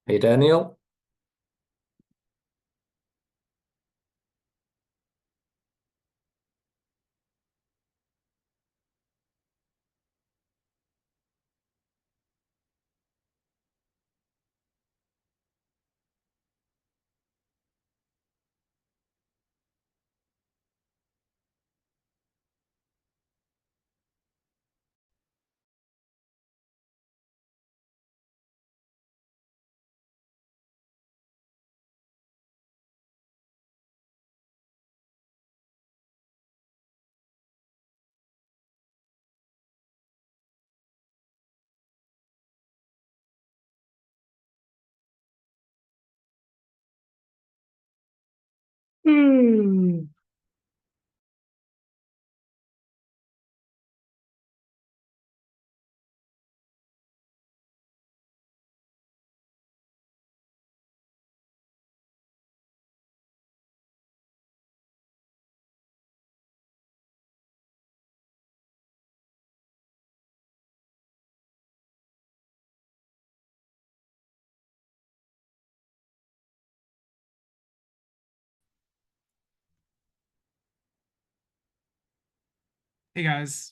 Hey, Daniel. Hmm. Hey guys,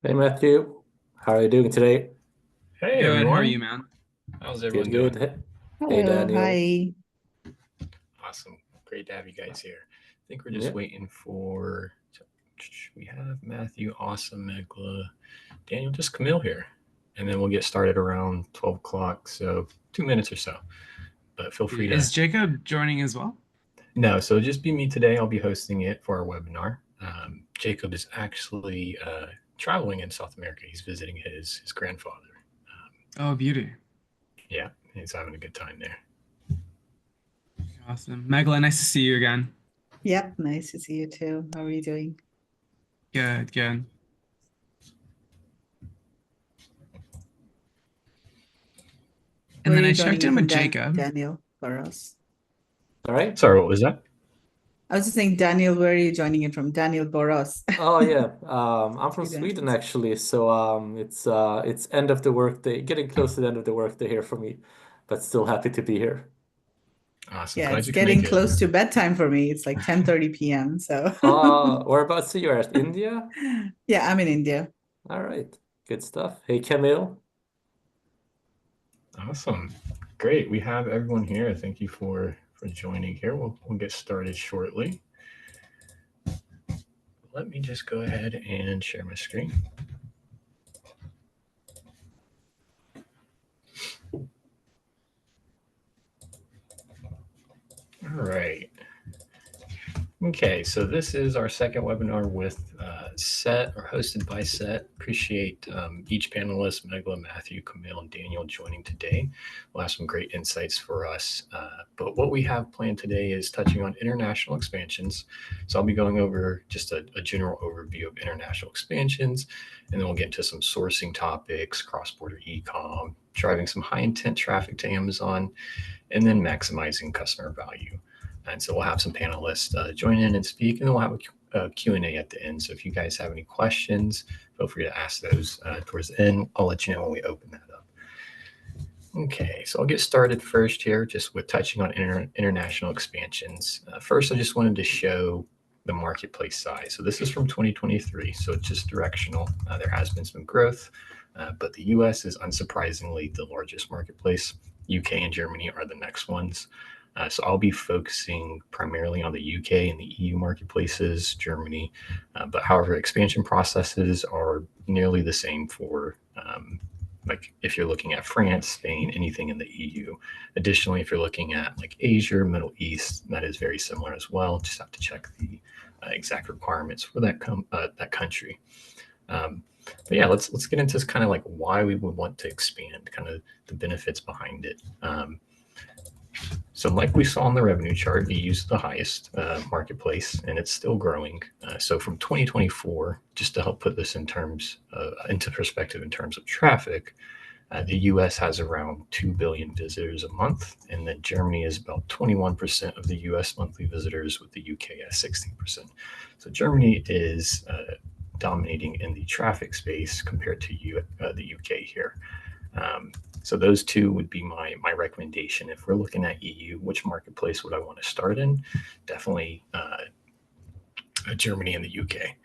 Hey, Matthew. How are you doing today? Hey good. How are you, everyone, man? how's Good, everyone good. doing? Hey, Hello, Daniel. hi. Awesome, great to have you guys here. I think we're just Yeah. waiting for. We have Matthew, awesome, Meghla, Daniel, just Kamil here, and then we'll get started around 12 o'clock. So 2 minutes or so, but feel free to. Is Jacob joining as well? No, so it'll just be me today. I'll be hosting it for our webinar. Jacob is actually traveling in South America. He's visiting his grandfather. Oh, beauty. Yeah, he's having a good time there. Awesome. Meghla, nice to see you again. Yep, nice to see you too. How are you doing? Good, good. And Where are then I you checked joining in in from, with Jacob. Daniel Boross? All right. Sorry, what was that? I was just saying, Daniel, where are you joining in from? Daniel Boross. Oh, yeah. I'm from Sweden Students. actually, so it's end of the workday, getting close to the end of the workday here for me, but still happy to be here. Awesome, Yeah, glad it's you can make getting it. close to bedtime for me. It's like 10:30 p.m. So Whereabouts are you at? India? yeah, I'm in India. All right. Good stuff. Hey, Kamil. Awesome. Great. We have everyone here. Thank you for joining here. We'll get started shortly. Let me just go ahead and share my screen. All right. Okay, so this is our second webinar with SET or hosted by SET. Appreciate each panelist, Meghla, Matthew, Kamil, and Daniel joining today. We'll have some great insights for us. But what we have planned today is touching on international expansions. So I'll be going over just a general overview of international expansions, and then we'll get into some sourcing topics, cross-border ecom, driving some high-intent traffic to Amazon, and then maximizing customer value. And so we'll have some panelists join in and speak, and then we'll have a Q&A at the end. So if you guys have any questions, feel free to ask those towards the end. I'll let you know when we open that up. Okay, so I'll get started first here just with touching on international expansions. First, I just wanted to show the marketplace size. So this is from 2023, so it's just directional. There has been some growth, but the US is unsurprisingly the largest marketplace. UK and Germany are the next ones. So I'll be focusing primarily on the UK and the EU marketplaces, Germany, but however, expansion processes are nearly the same for like if you're looking at France, Spain, anything in the EU. Additionally, if you're looking at like Asia, Middle East, that is very similar as well. Just have to check the exact requirements for that that country. But yeah, let's get into kind of like why we would want to expand, kind of the benefits behind it. So like we saw on the revenue chart, EU is the highest marketplace, and it's still growing. So from 2024, just to help put this in terms into perspective in terms of traffic, the US has around 2 billion visitors a month, and then Germany is about 21% of the US monthly visitors, with the UK at 16%. So Germany is dominating in the traffic space compared to the UK here. So those two would be my recommendation. If we're looking at EU, which marketplace would I want to start in? Definitely Germany and the UK.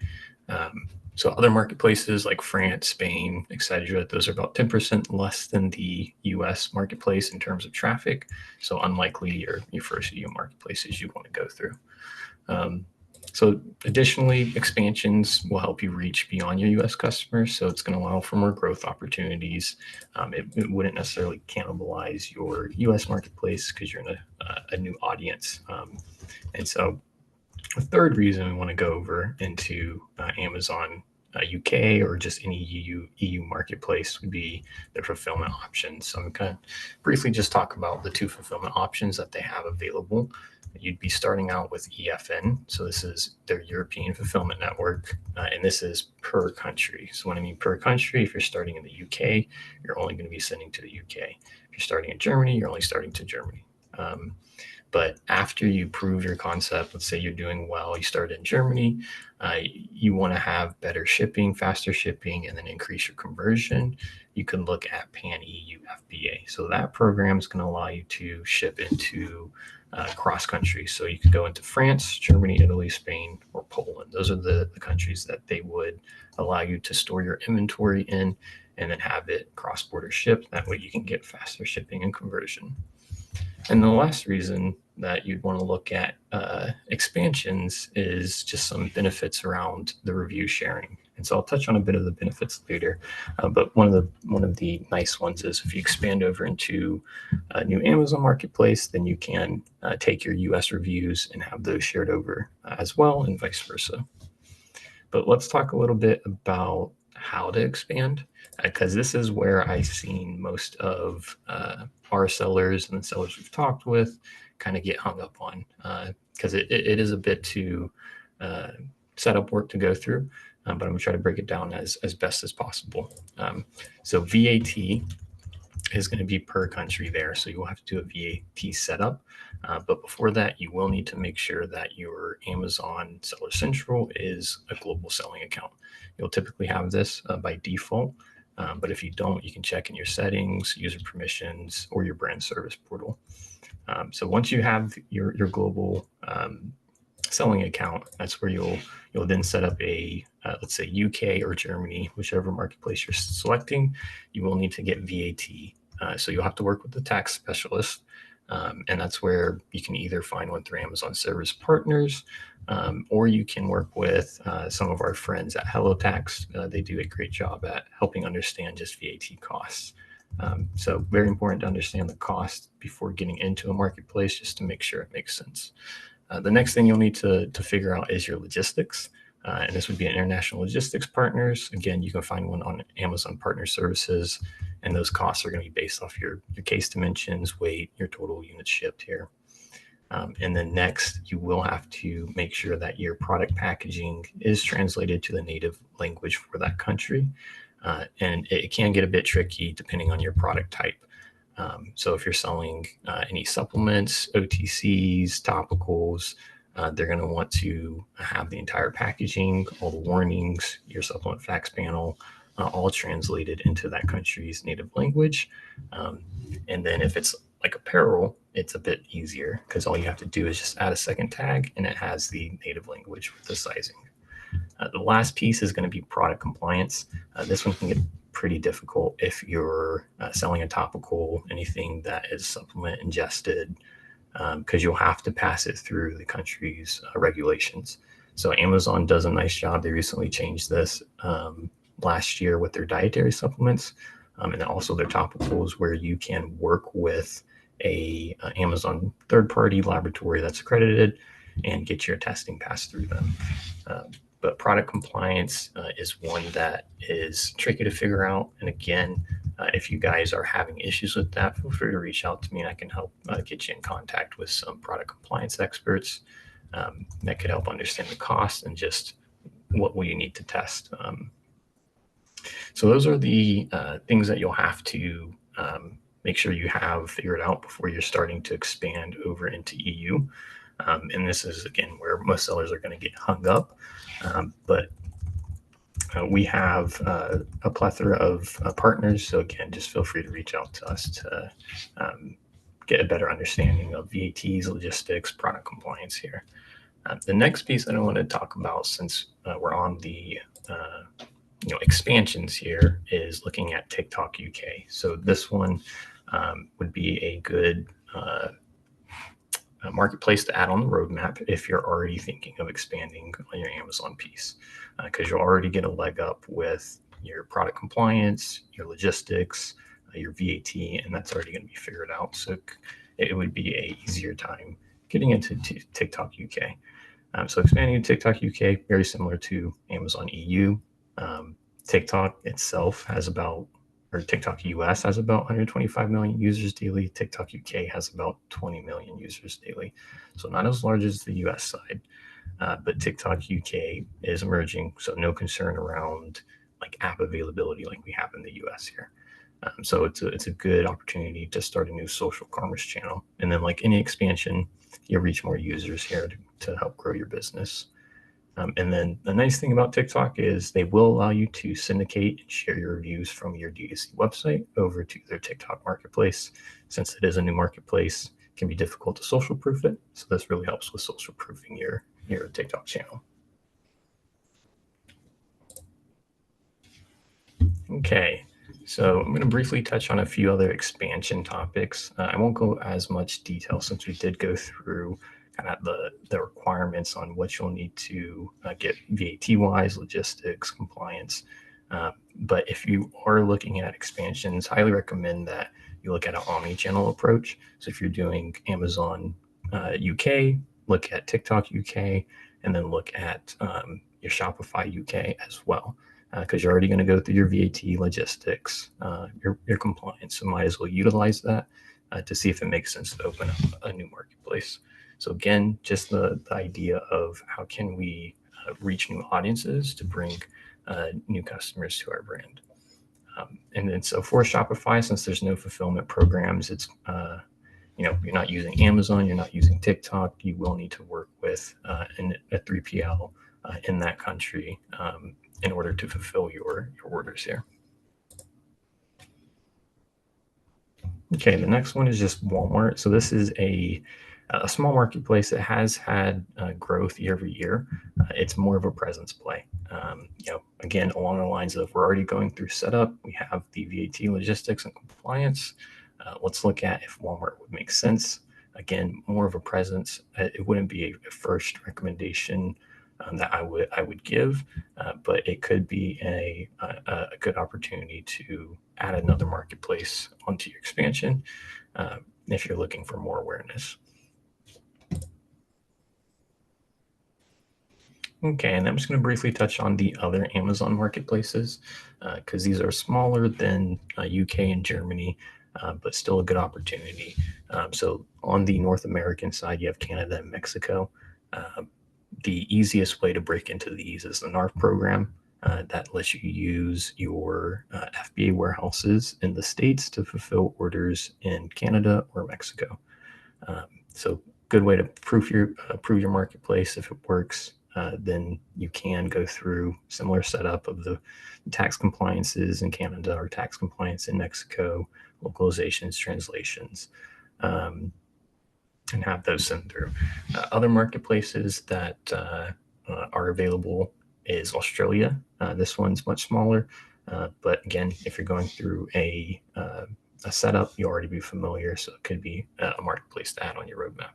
So other marketplaces like France, Spain, etc., those are about 10% less than the US marketplace in terms of traffic. So unlikely your first EU marketplaces you want to go through. So additionally, expansions will help you reach beyond your US customers. So it's going to allow for more growth opportunities. It wouldn't necessarily cannibalize your US marketplace because you're in a new audience. And so a third reason we want to go over into Amazon UK or just any EU marketplace would be their fulfillment options. So I'm going to briefly just talk about the two fulfillment options that they have available. You'd be starting out with EFN. So this is their European fulfillment network, and this is per country. So when I mean per country, if you're starting in the UK, you're only going to be sending to the UK. If you're starting in Germany, you're only starting to Germany. But after you prove your concept, let's say you're doing well, you start in Germany, you want to have better shipping, faster shipping, and then increase your conversion. You can look at Pan-EU FBA. So that program is going to allow you to ship into cross country. So you could go into France, Germany, Italy, Spain, or Poland. Those are the countries that they would allow you to store your inventory in and then have it cross-border shipped. That way you can get faster shipping and conversion. And the last reason that you'd want to look at expansions is just some benefits around the review sharing. And so I'll touch on a bit of the benefits later. But one of the nice ones is if you expand over into a new Amazon marketplace, then you can take your US reviews and have those shared over as well, and vice versa. But let's talk a little bit about how to expand, because this is where I've seen most of our sellers and the sellers we've talked with kind of get hung up on, because it is a bit too setup work to go through, but I'm gonna try to break it down as best as possible. So VAT is going to be per country there, so you'll have to do a VAT setup. But before that, you will need to make sure that your Amazon Seller Central is a global selling account. You'll typically have this by default, but if you don't, you can check in your settings, user permissions, or your brand service portal. So once you have your global selling account, that's where you'll then set up a let's say UK or Germany, whichever marketplace you're selecting. You will need to get VAT. So you'll have to work with the tax specialist, and that's where you can either find one through Amazon Service Partners, or you can work with some of our friends at HelloTax. They do a great job at helping understand just VAT costs. So very important to understand the cost before getting into a marketplace, just to make sure it makes sense. The next thing you'll need to figure out is your logistics. And this would be an international logistics partners. Again, you can find one on Amazon Partner Services, and those costs are going to be based off your case dimensions, weight, your total units shipped here. And then next, you will have to make sure that your product packaging is translated to the native language for that country. And it can get a bit tricky depending on your product type. So if you're selling any supplements, OTCs, topicals, they're going to want to have the entire packaging, all the warnings, your supplement facts panel, all translated into that country's native language. And then if it's like apparel, it's a bit easier because all you have to do is just add a second tag and it has the native language with the sizing. The last piece is going to be product compliance. This one can get pretty difficult if you're selling a topical, anything that is supplement ingested, because you'll have to pass it through the country's regulations. So Amazon does a nice job. They recently changed this last year with their dietary supplements, and also their topicals, where you can work with a Amazon third-party laboratory that's accredited and get your testing passed through them. But product compliance is one that is tricky to figure out. And again, if you guys are having issues with that, feel free to reach out to me and I can help get you in contact with some product compliance experts that could help understand the cost and just what will you need to test. So those are the things that you'll have to make sure you have figured out before you're starting to expand over into EU. And this is, again, where most sellers are going to get hung up. But We have a plethora of partners. So again, just feel free to reach out to us to get a better understanding of VATs, logistics, product compliance here. The next piece that I want to talk about, since we're on the expansions here, is looking at TikTok UK. So this one would be a good marketplace to add on the roadmap if you're already thinking of expanding on your Amazon piece, because you'll already get a leg up with your product compliance, your logistics, your VAT, and that's already going to be figured out. So it would be a easier time getting into TikTok UK. So expanding to TikTok UK, very similar to Amazon EU. TikTok itself has TikTok US has about 125 million users daily. TikTok UK has about 20 million users daily. So not as large as the US side, but TikTok UK is emerging. So no concern around like app availability like we have in the US here. So it's a good opportunity to start a new social commerce channel. And then like any expansion, you'll reach more users here to help grow your business. And then the nice thing about TikTok is they will allow you to syndicate and share your reviews from your D2C website over to their TikTok marketplace. Since it is a new marketplace, it can be difficult to social proof it. So this really helps with social proofing your TikTok channel. Okay, so I'm going to briefly touch on a few other expansion topics. I won't go as much detail since we did go through kind of the requirements on what you'll need to get VAT-wise, logistics, compliance. But if you are looking at expansions, highly recommend that you look at an omni-channel approach. So if you're doing Amazon UK, look at TikTok UK, and then look at your Shopify UK as well, because you're already going to go through your VAT, logistics, your compliance. So might as well utilize that to see if it makes sense to open up a new marketplace. So again, just the idea of how can we reach new audiences to bring new customers to our brand. And then so for Shopify, since there's no fulfillment programs, it's you're not using Amazon, you're not using TikTok, you will need to work with a 3PL in that country in order to fulfill your orders here. Okay, the next one is just Walmart. So this is a small marketplace that has had growth year over year. It's more of a presence play. Again, along the lines of we're already going through setup. We have the VAT, logistics, and compliance. Let's look at if Walmart would make sense. Again, more of a presence. It wouldn't be a first recommendation that I would give, but it could be a good opportunity to add another marketplace onto your expansion if you're looking for more awareness. Okay, and I'm just going to briefly touch on the other Amazon marketplaces because these are smaller than UK and Germany, but still a good opportunity. So on the North American side, you have Canada and Mexico. The easiest way to break into these is the NARF program that lets you use your FBA warehouses in the States to fulfill orders in Canada or Mexico. So good way to prove your marketplace. If it works, then you can go through similar setup of the tax compliances in Canada or tax compliance in Mexico, localizations, translations, and have those sent through. Other marketplaces that are available is Australia. This one's much smaller, but again, if you're going through a setup, you already be familiar, so it could be a marketplace to add on your roadmap.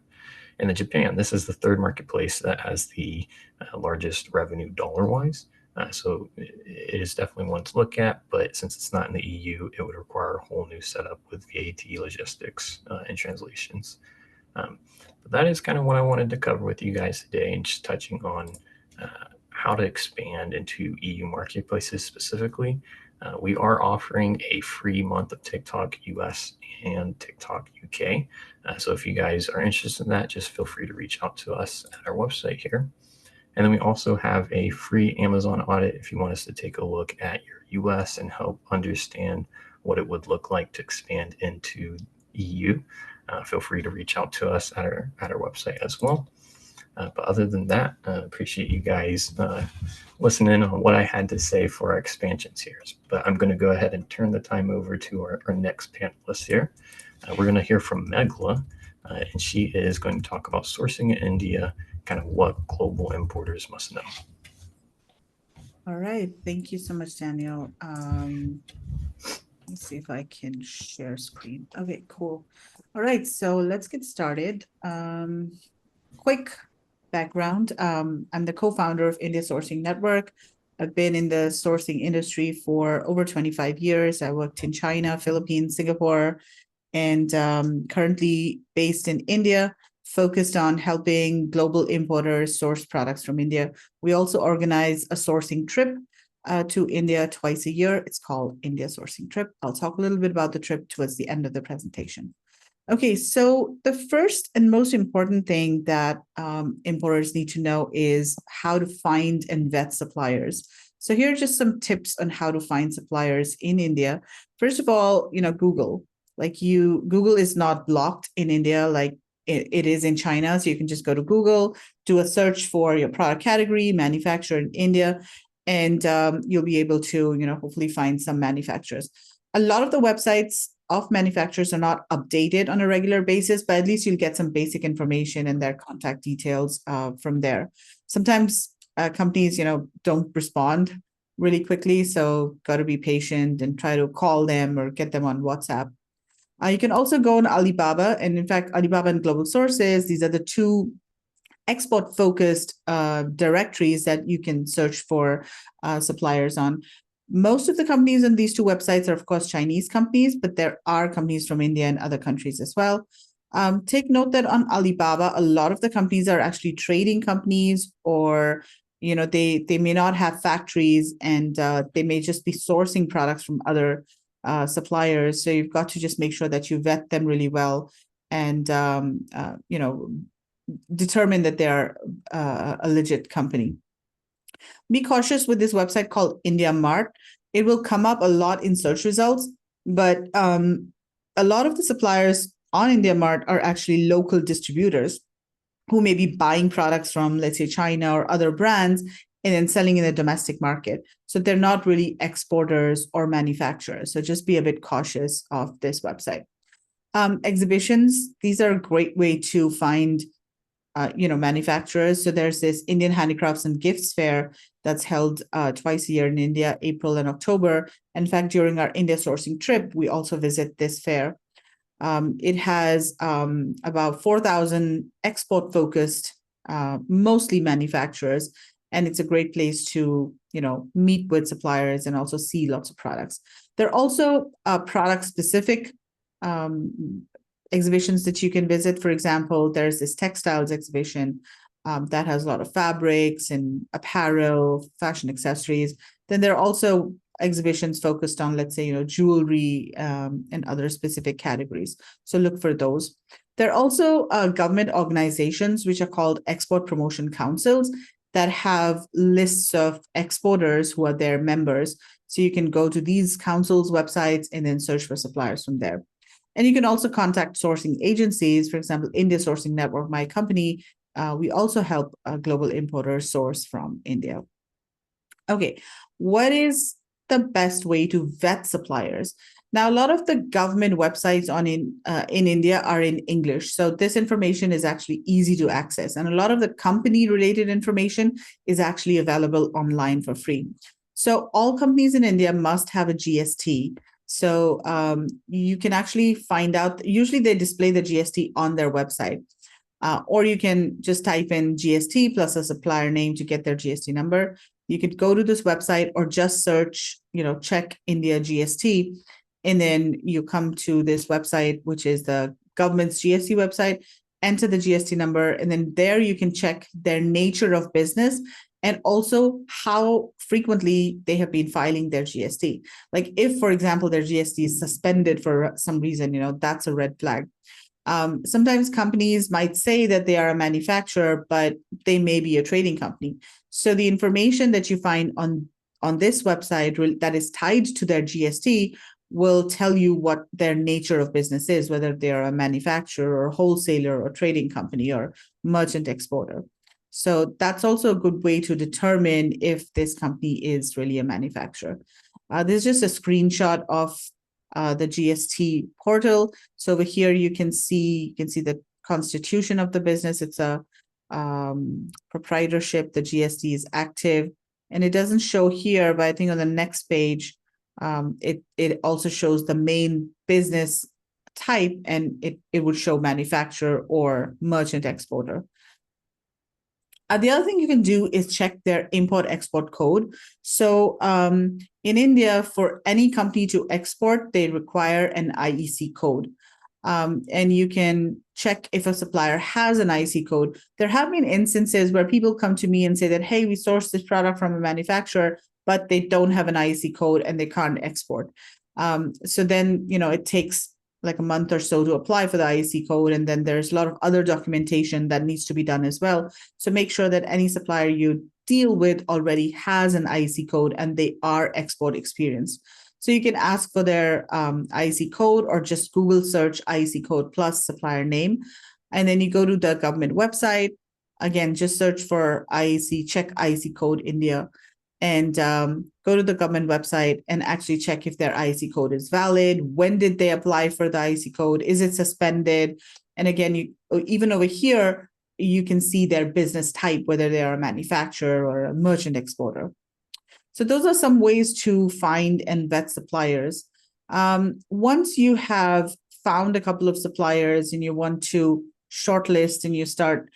And then Japan, this is the third marketplace that has the largest revenue dollar-wise. So it is definitely one to look at, but since it's not in the EU, it would require a whole new setup with VAT, logistics, and translations. But that is kind of what I wanted to cover with you guys today, and just touching on how to expand into EU marketplaces specifically. We are offering a free month of TikTok US and TikTok UK. So if you guys are interested in that, just feel free to reach out to us at our website here. And then we also have a free Amazon audit if you want us to take a look at your US and help understand what it would look like to expand into EU. Feel free to reach out to us at our website as well. But other than that, appreciate you guys listening on what I had to say for our expansions here. But I'm going to go ahead and turn the time over to our next panelist here. We're going to hear from Meghla, and she is going to talk about sourcing in India, kind of what global importers must know. All right. Thank you so much, Daniel. Let's see if I can share screen. Okay, cool. All right, so let's get started. Quick background. I'm the co-founder of India Sourcing Network. I've been in the sourcing industry for over 25 years. I worked in China, Philippines, Singapore, and currently based in India, focused on helping global importers source products from India. We also organize a sourcing trip to India twice a year. It's called India Sourcing Trip. I'll talk a little bit about the trip towards the end of the presentation. Okay, so the first and most important thing that importers need to know is how to find and vet suppliers. So here are just some tips on how to find suppliers in India. First of all, Google. Google is not blocked in India like it is in China. So you can just go to Google, do a search for your product category, manufacturer in India, and you'll be able to, hopefully find some manufacturers. A lot of the websites of manufacturers are not updated on a regular basis, but at least you'll get some basic information and their contact details from there. Sometimes companies, don't respond really quickly, so got to be patient and try to call them or get them on WhatsApp. You can also go on Alibaba, and in fact, Alibaba and Global Sources, these are the two export-focused directories that you can search for suppliers on. Most of the companies on these two websites are, of course, Chinese companies, but there are companies from India and other countries as well. Take note that on Alibaba, a lot of the companies are actually trading companies, or they may not have factories, and they may just be sourcing products from other suppliers. So you've got to just make sure that you vet them really well and determine that they're a legit company. Be cautious with this website called India Mart. It will come up a lot in search results, but a lot of the suppliers on India Mart are actually local distributors who may be buying products from, let's say, China or other brands and then selling in the domestic market. So they're not really exporters or manufacturers. So just be a bit cautious of this website. Exhibitions, these are a great way to find manufacturers. So there's this Indian Handicrafts and Gifts Fair that's held twice a year in India, April and October. In fact, during our India sourcing trip, we also visit this fair. It has about 4,000 export-focused, mostly manufacturers, and it's a great place to, meet with suppliers and also see lots of products. There are also product-specific exhibitions that you can visit. For example, there's this textiles exhibition that has a lot of fabrics and apparel, fashion accessories. Then there are also exhibitions focused on, let's say, jewelry and other specific categories. So look for those. There are also government organizations which are called export promotion councils that have lists of exporters who are their members. So you can go to these councils' websites and then search for suppliers from there. And you can also contact sourcing agencies. For example, India Sourcing Network, my company, we also help global importers source from India. Okay, what is the best way to vet suppliers? Now, a lot of the government websites in India are in English. So this information is actually easy to access. And a lot of the company-related information is actually available online for free. So all companies in India must have a GST. So you can actually find out, usually they display the GST on their website, or you can just type in GST plus a supplier name to get their GST number. You could go to this website or just search, check India GST, and then you come to this website, which is the government's GST website, enter the GST number, and then there you can check their nature of business and also how frequently they have been filing their GST. Like if, for example, their GST is suspended for some reason, that's a red flag. Sometimes companies might say that they are a manufacturer, but they may be a trading company. So the information that you find on this website that is tied to their GST will tell you what their nature of business is, whether they are a manufacturer or wholesaler or trading company or merchant exporter. So that's also a good way to determine if this company is really a manufacturer. This is just a screenshot of the GST portal. So over here you can see the constitution of the business. It's a proprietorship. The GST is active, and it doesn't show here, but I think on the next page, it also shows the main business type, and it would show manufacturer or merchant exporter. The other thing you can do is check their import-export code. So in India, for any company to export, they require an IEC code. And you can check if a supplier has an IEC code. There have been instances where people come to me and say that, hey, we sourced this product from a manufacturer, but they don't have an IEC code and they can't export. So then, it takes like a month or so to apply for the IEC code. And then there's a lot of other documentation that needs to be done as well. So make sure that any supplier you deal with already has an IEC code and they are export experienced. So you can ask for their IEC code or just Google search IEC code plus supplier name. And then you go to the government website. Again, just search for IEC, check IEC code India, and go to the government website and actually check if their IEC code is valid. When did they apply for the IEC code? Is it suspended? And again, even over here, you can see their business type, whether they are a manufacturer or a merchant exporter. So those are some ways to find and vet suppliers. Once you have found a couple of suppliers and you want to shortlist and you start,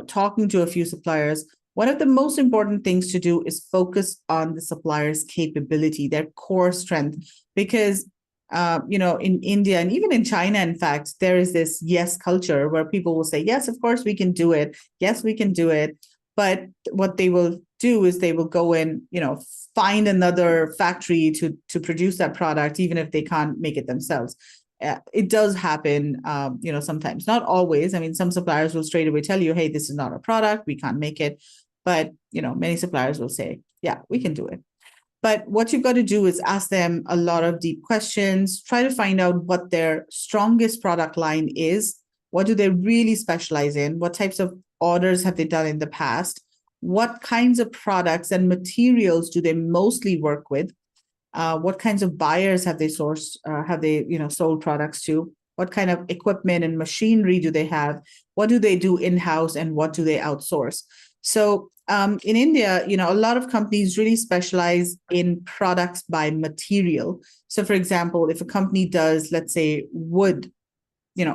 talking to a few suppliers, one of the most important things to do is focus on the supplier's capability, their core strength, because, in India and even in China, in fact, there is this yes culture where people will say, yes, of course we can do it. Yes, we can do it. But what they will do is they will go and, find another factory to produce that product, even if they can't make it themselves. It does happen, sometimes, not always. I mean, some suppliers will straight away tell you, hey, this is not a product, we can't make it. But, many suppliers will say, yeah, we can do it. But what you've got to do is ask them a lot of deep questions, try to find out what their strongest product line is. What do they really specialize in? What types of orders have they done in the past? What kinds of products and materials do they mostly work with? What kinds of buyers have they sourced? Have they, sold products to? What kind of equipment and machinery do they have? What do they do in-house and what do they outsource? So in India, a lot of companies really specialize in products by material. So for example, if a company does, let's say, wood,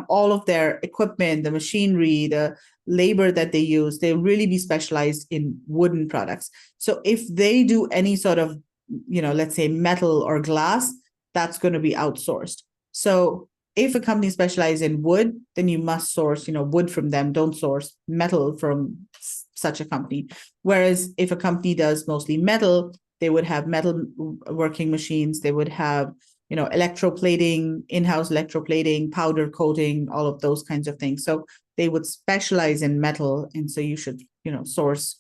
all of their equipment, the machinery, the labor that they use, they really be specialized in wooden products. So if they do any sort of, let's say metal or glass, that's going to be outsourced. So if a company specializes in wood, then you must source, wood from them. Don't source metal from such a company. Whereas if a company does mostly metal, they would have metal working machines. They would have, electroplating, in-house electroplating, powder coating, all of those kinds of things. So they would specialize in metal. And so you should, source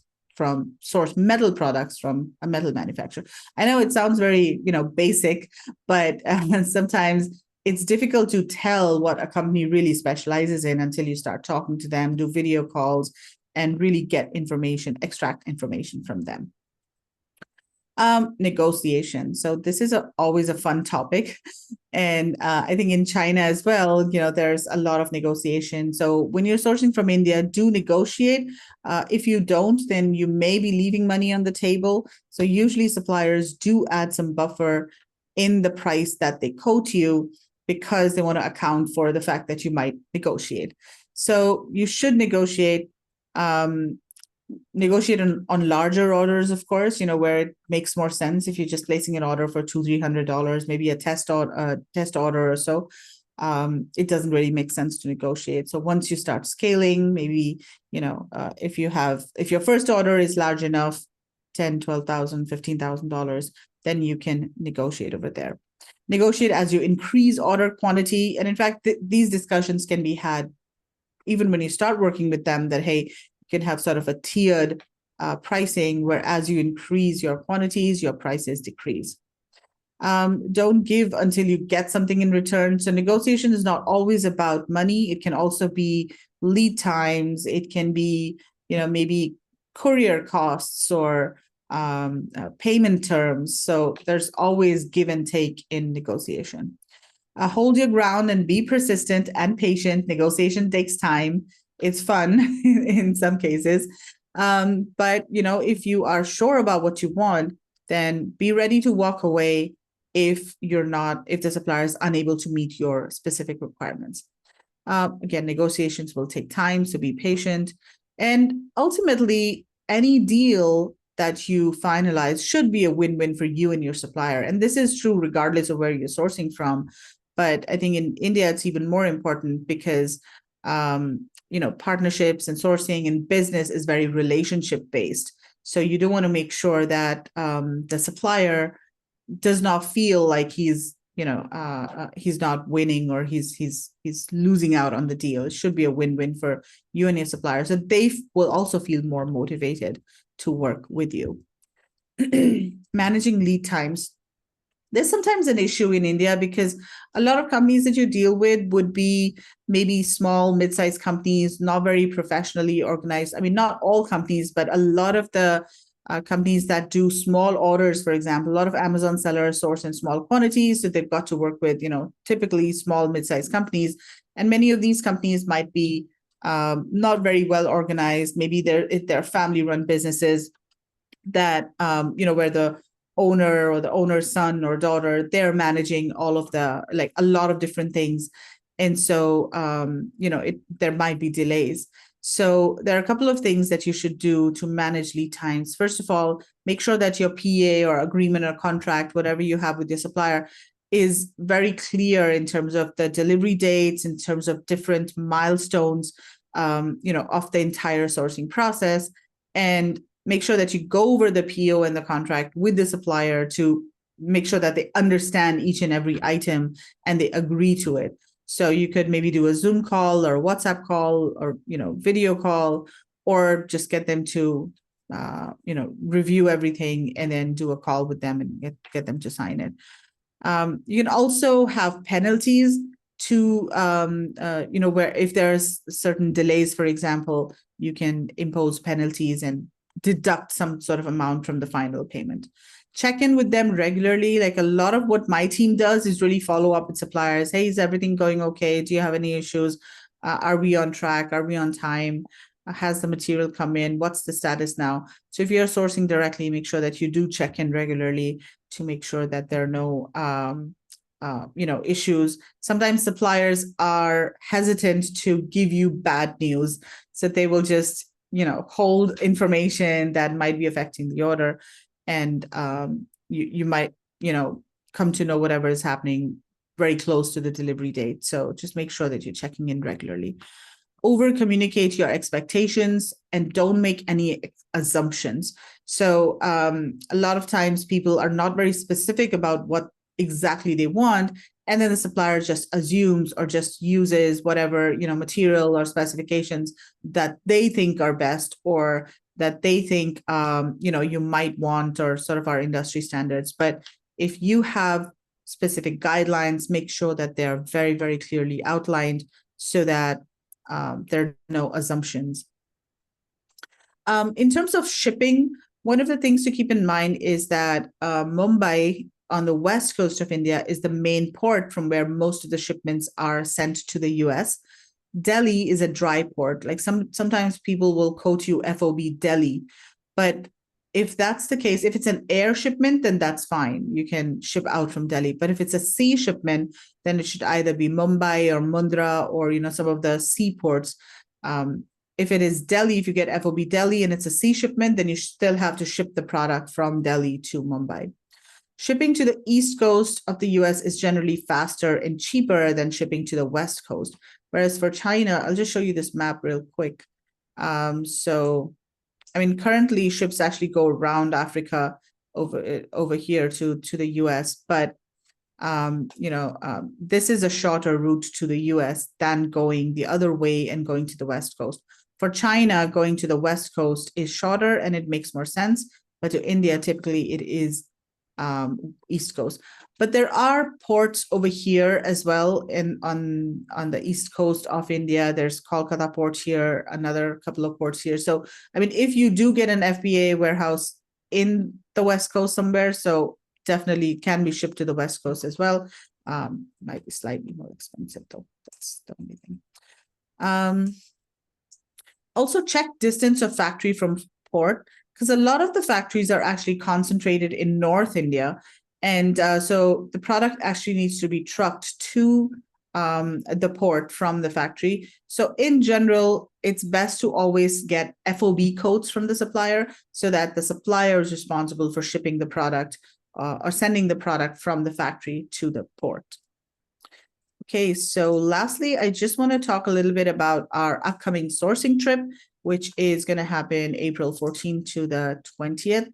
metal products from a metal manufacturer. I know it sounds very, basic, but sometimes it's difficult to tell what a company really specializes in until you start talking to them, do video calls, and really get information, extract information from them. Negotiation. So this is always a fun topic. And I think in China as well, there's a lot of negotiation. So when you're sourcing from India, do negotiate. If you don't, then you may be leaving money on the table. So usually suppliers do add some buffer in the price that they quote you because they want to account for the fact that you might negotiate. So you should negotiate. Negotiate on larger orders, of course, where it makes more sense. If you're just placing an order for $200-300, maybe a test order or so, it doesn't really make sense to negotiate. So once you start scaling, maybe, if your first order is large enough, $10,000, $12,000, $15,000, then you can negotiate over there. Negotiate as you increase order quantity. And in fact, these discussions can be had even when you start working with them, that, hey, you can have sort of a tiered pricing where as you increase your quantities, your prices decrease. Don't give until you get something in return. So negotiation is not always about money. It can also be lead times. It can be, maybe courier costs or payment terms. So there's always give and take in negotiation. Hold your ground and be persistent and patient. Negotiation takes time. It's fun in some cases. But, if you are sure about what you want, then be ready to walk away if the supplier is unable to meet your specific requirements. Again, negotiations will take time, so be patient. And ultimately, any deal that you finalize should be a win-win for you and your supplier. And this is true regardless of where you're sourcing from. But I think in India, it's even more important because, partnerships and sourcing and business is very relationship-based. So you do want to make sure that the supplier does not feel like he's not winning or he's losing out on the deal. It should be a win-win for you and your supplier. So they will also feel more motivated to work with you. Managing lead times. There's sometimes an issue in India because a lot of companies that you deal with would be maybe small, mid-sized companies, not very professionally organized. I mean, not all companies, but a lot of the companies that do small orders, for example, a lot of Amazon sellers source in small quantities. So they've got to work with, typically small, mid-sized companies. And many of these companies might be not very well organized. Maybe they're family-run businesses that, where the owner or the owner's son or daughter, they're managing all of a lot of different things. And so, there might be delays. So there are a couple of things that you should do to manage lead times. First of all, make sure that your PA or agreement or contract, whatever you have with your supplier, is very clear in terms of the delivery dates, in terms of different milestones, of the entire sourcing process. And make sure that you go over the PO and the contract with the supplier to make sure that they understand each and every item and they agree to it. So you could maybe do a Zoom call or a WhatsApp call or, video call, or just get them to, review everything and then do a call with them and get them to sign it. You can also have penalties to, where if there's certain delays, for example, you can impose penalties and deduct some sort of amount from the final payment. Check in with them regularly. Like a lot of what my team does is really follow up with suppliers. Hey, is everything going okay? Do you have any issues? Are we on track? Are we on time? Has the material come in? What's the status now? So if you're sourcing directly, make sure that you do check in regularly to make sure that there are no issues. Sometimes suppliers are hesitant to give you bad news, so they will just hold information that might be affecting the order, and you might come to know whatever is happening very close to the delivery date. So just make sure that you're checking in regularly. Over communicate your expectations and don't make any assumptions. So a lot of times people are not very specific about what exactly they want, and then the supplier just assumes or just uses whatever material or specifications that they think are best or that they think you might want, or sort of our industry standards. But if you have specific guidelines, make sure that they're very, very clearly outlined so that there are no assumptions. In terms of shipping, one of the things to keep in mind is that Mumbai on the west coast of India is the main port from where most of the shipments are sent to the US. Delhi is a dry port. Like sometimes people will quote you FOB Delhi, but if that's the case, if it's an air shipment, then that's fine. You can ship out from Delhi. But if it's a sea shipment, then it should either be Mumbai or Mundra or some of the seaports. If it is Delhi, if you get FOB Delhi and it's a sea shipment, then you still have to ship the product from Delhi to Mumbai. Shipping to the East Coast of the US is generally faster and cheaper than shipping to the West Coast. Whereas for China, I'll just show you this map real quick. Currently ships actually go around Africa over here to the US, but this is a shorter route to the US than going the other way and going to the West Coast. For China, going to the West Coast is shorter and it makes more sense, but to India, typically it is East Coast. But there are ports over here as well on the East Coast of India. There's Kolkata port here, another couple of ports here. So, I mean, if you do get an FBA warehouse in the West Coast somewhere, so definitely can be shipped to the West Coast as well. Might be slightly more expensive though. That's the only thing. Also check distance of factory from port, because a lot of the factories are actually concentrated in North India. And so the product actually needs to be trucked to the port from the factory. So in general, it's best to always get FOB codes from the supplier so that the supplier is responsible for shipping the product or sending the product from the factory to the port. Okay, so lastly, I just want to talk a little bit about our upcoming sourcing trip, which is going to happen April 14th to the 20th.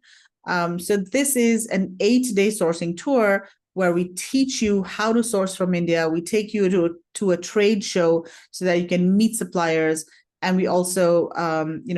So this is an 8-day sourcing tour where we teach you how to source from India. We take you to a trade show so that you can meet suppliers, and we also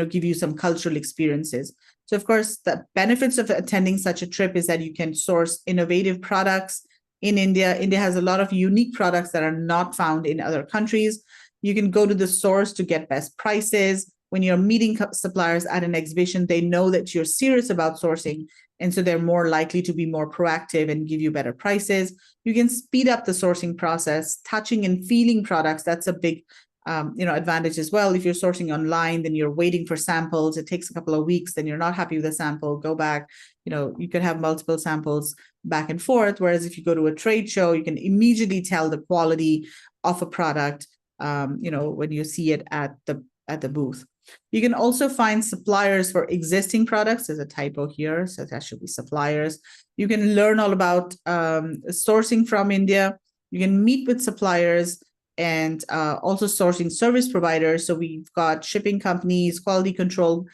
give you some cultural experiences. So of course, the benefits of attending such a trip is that you can source innovative products in India. India has a lot of unique products that are not found in other countries. You can go to the source to get best prices. When you're meeting suppliers at an exhibition, they know that you're serious about sourcing, and so they're more likely to be more proactive and give you better prices. You can speed up the sourcing process, touching and feeling products. That's a big advantage as well. If you're sourcing online, then you're waiting for samples. It takes a couple of weeks, then you're not happy with a sample, go back. You can have multiple samples back and forth. Whereas if you go to a trade show, you can immediately tell the quality of a product, when you see it at the booth. You can also find suppliers for existing products. There's a typo here, so that should be suppliers. You can learn all about sourcing from India. You can meet with suppliers and also sourcing service providers. So we've got shipping companies, quality control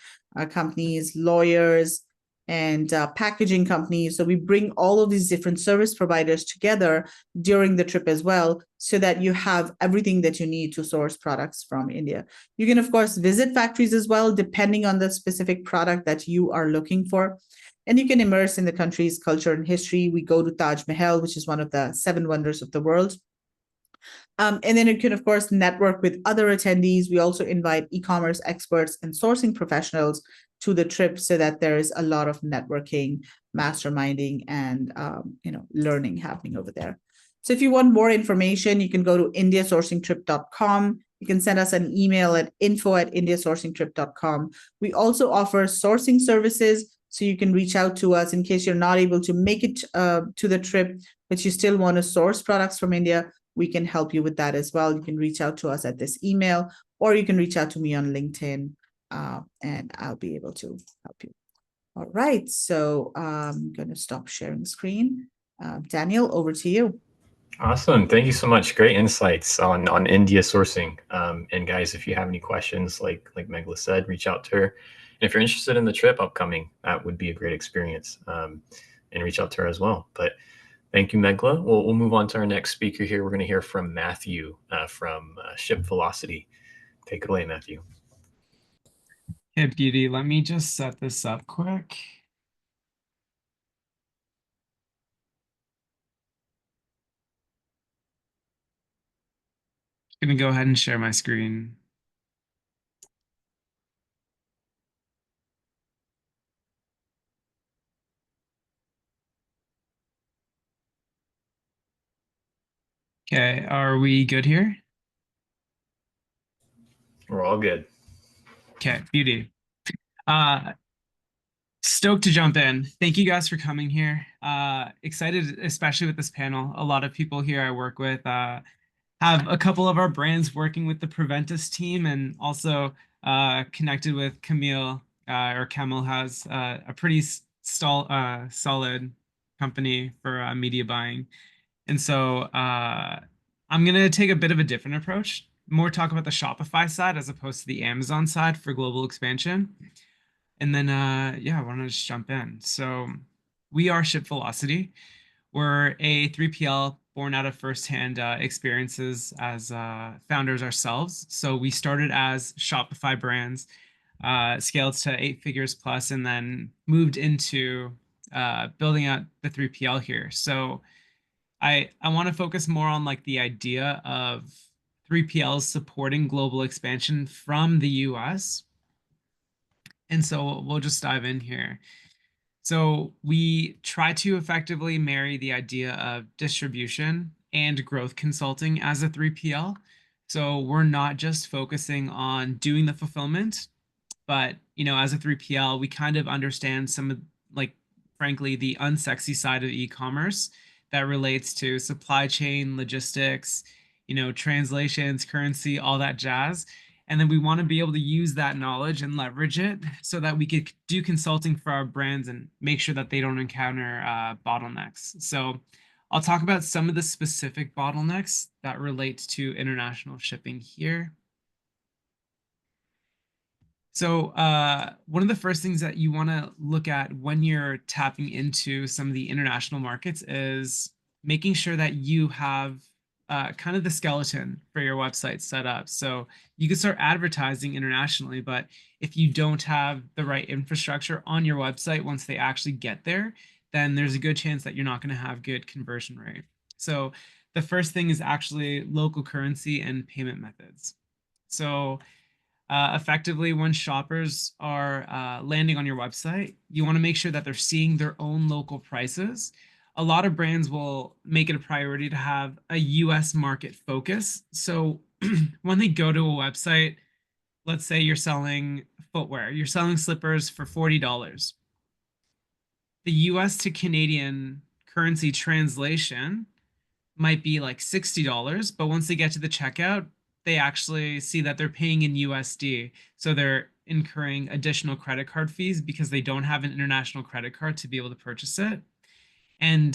companies, lawyers, and packaging companies. So we bring all of these different service providers together during the trip as well, so that you have everything that you need to source products from India. You can, of course, visit factories as well, depending on the specific product that you are looking for. And you can immerse in the country's culture and history. We go to Taj Mahal, which is one of the 7 wonders of the world. And then you can, of course, network with other attendees. We also invite e-commerce experts and sourcing professionals to the trip so that there is a lot of networking, masterminding, and learning happening over there. So if you want more information, you can go to indiasourcingtrip.com. You can send us an email at info@indiasourcingtrip.com. We also offer sourcing services, so you can reach out to us in case you're not able to make it to the trip, but you still want to source products from India. We can help you with that as well. You can reach out to us at this email, or you can reach out to me on LinkedIn, and I'll be able to help you. All right, so I'm going to stop sharing screen. Daniel, over to you. Awesome. Thank you so much. Great insights on India sourcing. And guys, if you have any questions, like Meghla said, reach out to her. And if you're interested in the trip upcoming, that would be a great experience. And reach out to her as well. But thank you, Meghla. We'll move on to our next speaker here. We're going to hear from Matthew from ShipVelocity. Take it away, Matthew. Hey, Beauty, let me just set this up quick. I'm going to go ahead and share my screen. Okay, are we good here? We're all good. Okay, beauty. Stoked to jump in. Thank you guys for coming here. Excited, especially with this panel. A lot of people here I work with have a couple of our brands working with the Proventus team, and also connected with Kamil, or Kamil has a pretty solid company for media buying. And so I'm going to take a bit of a different approach, more talk about the Shopify side as opposed to the Amazon side for global expansion. And then, yeah, I want to just jump in. So we are ShipVelocity. We're a 3PL born out of firsthand experiences as founders ourselves. So we started as Shopify brands, scaled to 8 figures plus, and then moved into building out the 3PL here. So I want to focus more on like the idea of 3PLs supporting global expansion from the US. And so we'll just dive in here. So we try to effectively marry the idea of distribution and growth consulting as a 3PL. So we're not just focusing on doing the fulfillment, but as a 3PL, we kind of understand some of, like, frankly, the unsexy side of e-commerce that relates to supply chain, logistics, translations, currency, all that jazz. And then we want to be able to use that knowledge and leverage it so that we could do consulting for our brands and make sure that they don't encounter bottlenecks. So I'll talk about some of the specific bottlenecks that relate to international shipping here. So one of the first things that you want to look at when you're tapping into some of the international markets is making sure that you have kind of the skeleton for your website set up. So you can start advertising internationally, but if you don't have the right infrastructure on your website once they actually get there, then there's a good chance that you're not going to have good conversion rate. So the first thing is actually local currency and payment methods. So effectively, when shoppers are landing on your website, you want to make sure that they're seeing their own local prices. A lot of brands will make it a priority to have a US market focus. So when they go to a website, let's say you're selling footwear, you're selling slippers for $40. The US to Canadian currency translation might be like $60, but once they get to the checkout, they actually see that they're paying in USD. So they're incurring additional credit card fees because they don't have an international credit card to be able to purchase it. And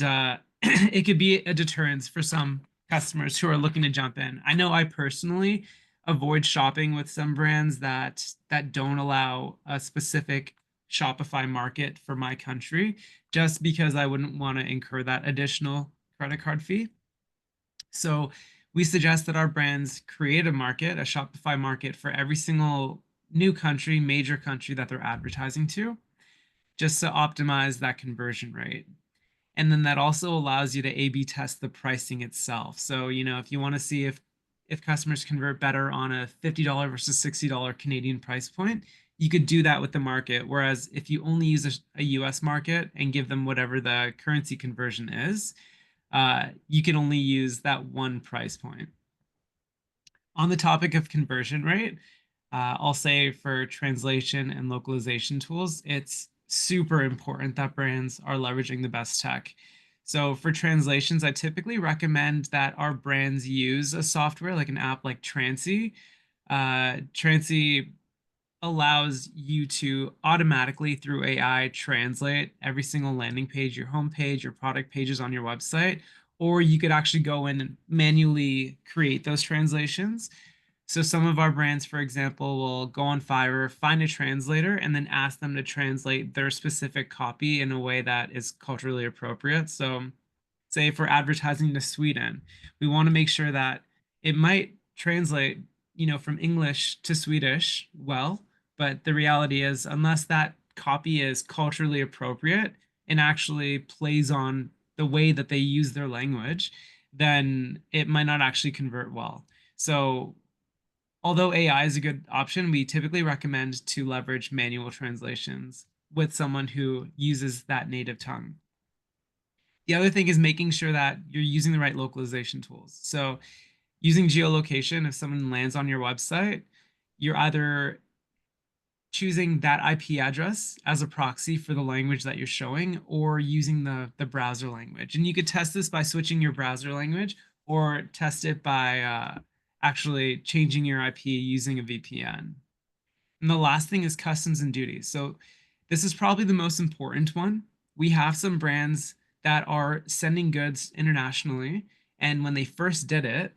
it could be a deterrence for some customers who are looking to jump in. I know I personally avoid shopping with some brands that don't allow a specific Shopify market for my country, just because I wouldn't want to incur that additional credit card fee. So we suggest that our brands create a market, a Shopify market for every single new country, major country that they're advertising to, just to optimize that conversion rate. And then that also allows you to A/B test the pricing itself. So, if you want to see if customers convert better on a $50 versus $60 Canadian price point, you could do that with the market. Whereas if you only use a US market and give them whatever the currency conversion is, you can only use that one price point. On the topic of conversion rate, I'll say for translation and localization tools, it's super important that brands are leveraging the best tech. So for translations, I typically recommend that our brands use a software like an app like Transy. Transy allows you to automatically, through AI, translate every single landing page, your homepage, your product pages on your website, or you could actually go in and manually create those translations. So some of our brands, for example, will go on Fiverr, find a translator, and then ask them to translate their specific copy in a way that is culturally appropriate. So say for advertising to Sweden, we want to make sure that it might translate, from English to Swedish well, but the reality is, unless that copy is culturally appropriate and actually plays on the way that they use their language, then it might not actually convert well. So although AI is a good option, we typically recommend to leverage manual translations with someone who uses that native tongue. The other thing is making sure that you're using the right localization tools. So using geolocation, if someone lands on your website, you're either choosing that IP address as a proxy for the language that you're showing, or using the browser language. And you could test this by switching your browser language, or test it by actually changing your IP using a VPN. And the last thing is customs and duties. So this is probably the most important one. We have some brands that are sending goods internationally, and when they first did it,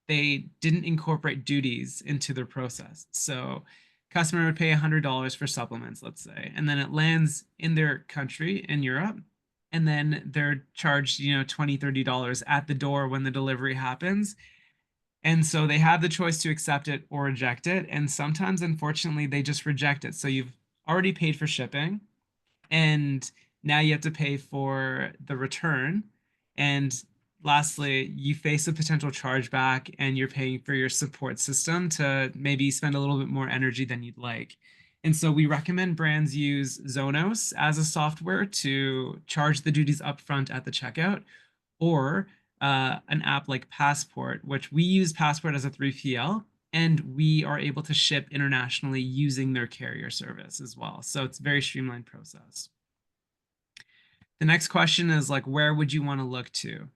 they didn't incorporate duties into their process. So customer would pay $100 for supplements, let's say, and then it lands in their country in Europe, and then they're charged, $20, $30 at the door when the delivery happens. And so they have the choice to accept it or reject it. And sometimes, unfortunately, they just reject it. So you've already paid for shipping, and Now you have to pay for the return. And lastly, you face a potential chargeback and you're paying for your support system to maybe spend a little bit more energy than you'd like. And so we recommend brands use Zonos as a software to charge the duties upfront at the checkout, or an app like Passport, which we use Passport as a 3PL, and we are able to ship internationally using their carrier service as well. So it's a very streamlined process. The next question is like, where would you want to look to?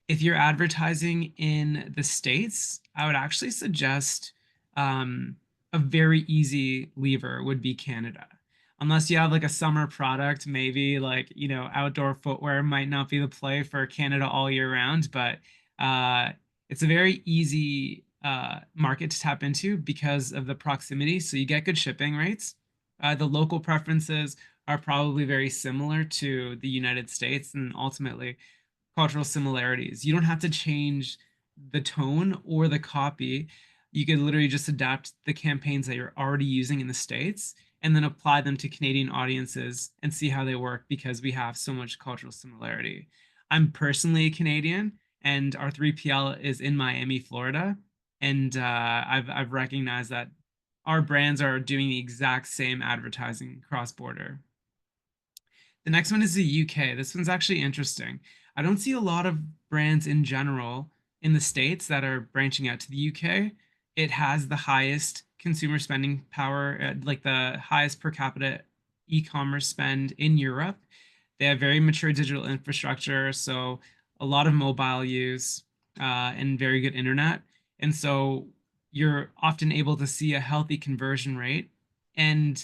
If you're advertising in the States, I would actually suggest a very easy lever would be Canada. Unless you have like a summer product, maybe like, you know, outdoor footwear might not be the play for Canada all year round, but it's a very easy market to tap into because of the proximity. So you get good shipping rates. The local preferences are probably very similar to the United States, and ultimately cultural similarities. You don't have to change the tone or the copy. You could literally just adapt the campaigns that you're already using in the States and then apply them to Canadian audiences and see how they work because we have so much cultural similarity. I'm personally Canadian, and our 3PL is in Miami, Florida. And I've recognized that our brands are doing the exact same advertising cross border. The next one is the UK. This one's actually interesting. I don't see a lot of brands in general in the States that are branching out to the UK. It has the highest consumer spending power, like the highest per capita e-commerce spend in Europe. They have very mature digital infrastructure, so a lot of mobile use and very good internet. And so you're often able to see a healthy conversion rate. And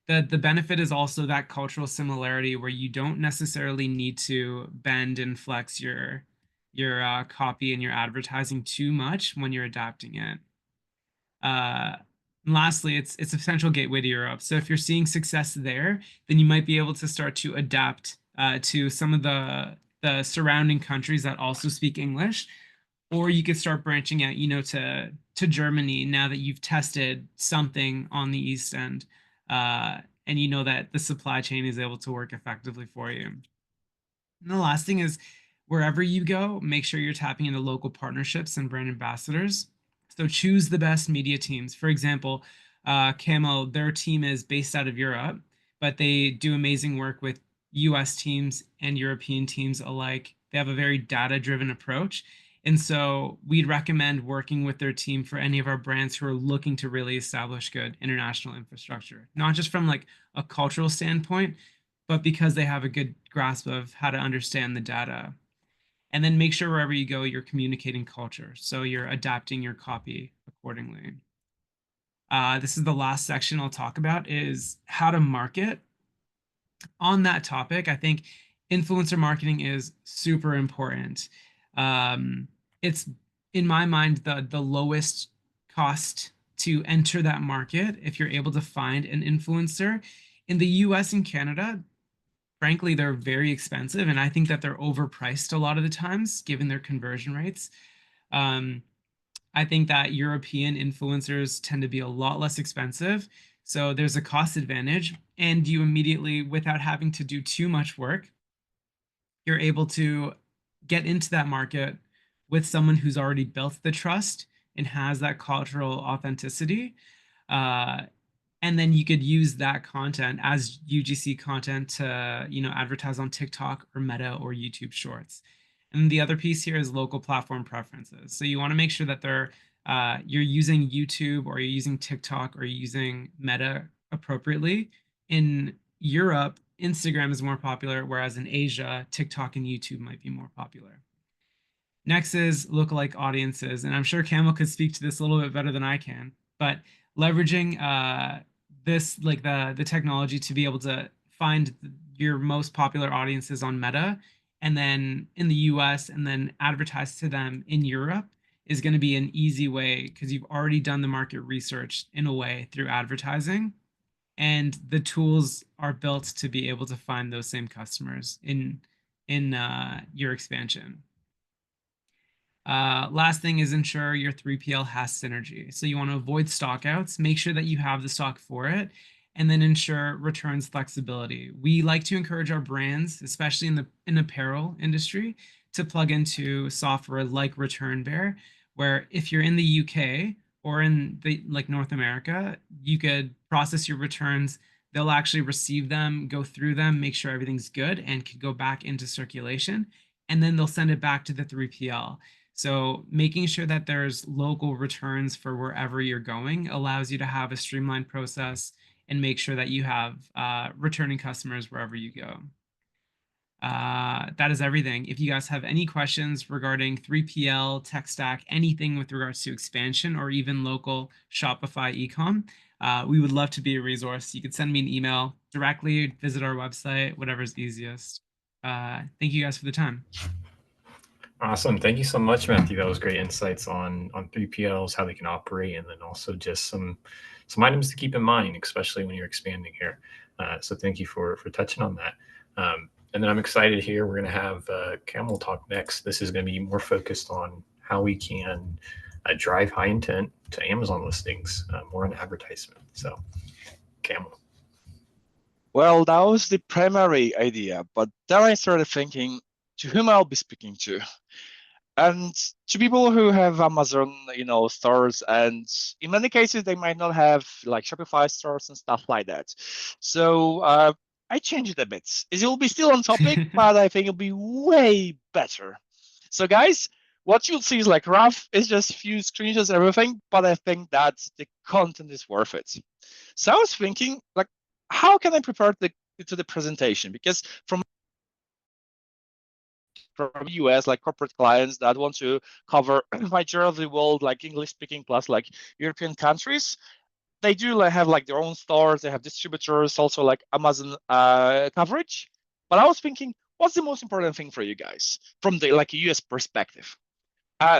the benefit is also that cultural similarity where you don't necessarily need to bend and flex your copy and your advertising too much when you're adapting it. And lastly, it's a potential gateway to Europe. So if you're seeing success there, then you might be able to start to adapt to some of the surrounding countries that also speak English, or you could start branching out, you know, to Germany now that you've tested something on the East End, and you know that the supply chain is able to work effectively for you. And the last thing is, wherever you go, make sure you're tapping into local partnerships and brand ambassadors. So choose the best media teams. For example, Kamil, their team is based out of Europe, but they do amazing work with US teams and European teams alike. They have a very data-driven approach. And so we'd recommend working with their team for any of our brands who are looking to really establish good international infrastructure, not just from like a cultural standpoint, but because they have a good grasp of how to understand the data. And then make sure wherever you go, you're communicating culture. So you're adapting your copy accordingly. This is the last section I'll talk about is how to market. On that topic, I think influencer marketing is super important. It's, in my mind, the lowest cost to enter that market if you're able to find an influencer. In the US and Canada, frankly, they're very expensive, and I think that they're overpriced a lot of the times, given their conversion rates. I think that European influencers tend to be a lot less expensive, so there's a cost advantage, and you immediately, without having to do too much work, you're able to get into that market with someone who's already built the trust and has that cultural authenticity. And then you could use that content as UGC content to, you know, advertise on TikTok or Meta or YouTube Shorts. And the other piece here is local platform preferences. So you want to make sure that you're using YouTube or you're using TikTok or you're using Meta appropriately. In Europe, Instagram is more popular, whereas in Asia, TikTok and YouTube might be more popular. Next is lookalike audiences, and I'm sure Kamil could speak to this a little bit better than I can, but leveraging this, like the technology to be able to find your most popular audiences on Meta, and then in the US, and then advertise to them in Europe is going to be an easy way because you've already done the market research in a way through advertising, and the tools are built to be able to find those same customers in your expansion. Last thing is ensure your 3PL has synergy. So you want to avoid stockouts, make sure that you have the stock for it, and then ensure returns flexibility. We like to encourage our brands, especially in the apparel industry, to plug into software like Return Bear, where if you're in the UK or in the like North America, you could process your returns. They'll actually receive them, go through them, make sure everything's good, and can go back into circulation. And then they'll send it back to the 3PL. So making sure that there's local returns for wherever you're going allows you to have a streamlined process and make sure that you have returning customers wherever you go. That is everything. If you guys have any questions regarding 3PL, tech stack, anything with regards to expansion or even local Shopify ecom, we would love to be a resource. You could send me an email directly, visit our website, whatever's easiest. Thank you guys for the time. Awesome. Thank you so much, Matthew. That was great insights on 3PLs, how they can operate, and then also just some items to keep in mind, especially when you're expanding here. So thank you for touching on that. And then I'm excited here. We're going to have Kamil talk next. This is going to be more focused on how we can drive high intent to Amazon listings, more on advertisement. So, Kamil. Well, that was the primary idea, but then I started thinking to whom I'll be speaking to. And to people who have Amazon, stores, and in many cases they might not have like Shopify stores and stuff like that. So I changed it a bit. It will be still on topic, but I think it'll be way better. So guys, what you'll see is like rough. It's just a few screenshots and everything, but I think that the content is worth it. So I was thinking, like, how can I prepare to the presentation? Because from US, like corporate clients that want to cover majority of the world, like English speaking plus like European countries, they do have like their own stores, they have distributors, also like Amazon coverage. But I was thinking, what's the most important thing for you guys from the like US perspective?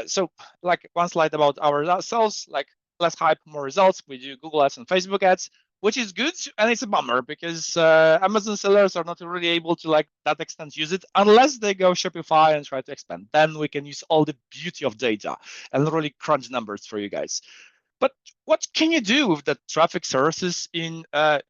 So like one slide about ourselves, like less hype, more results. We do Google ads and Facebook ads, which is good, and it's a bummer because Amazon sellers are not really able to like that extent use it unless they go Shopify and try to expand. Then we can use all the beauty of data and really crunch numbers for you guys. But what can you do with the traffic sources in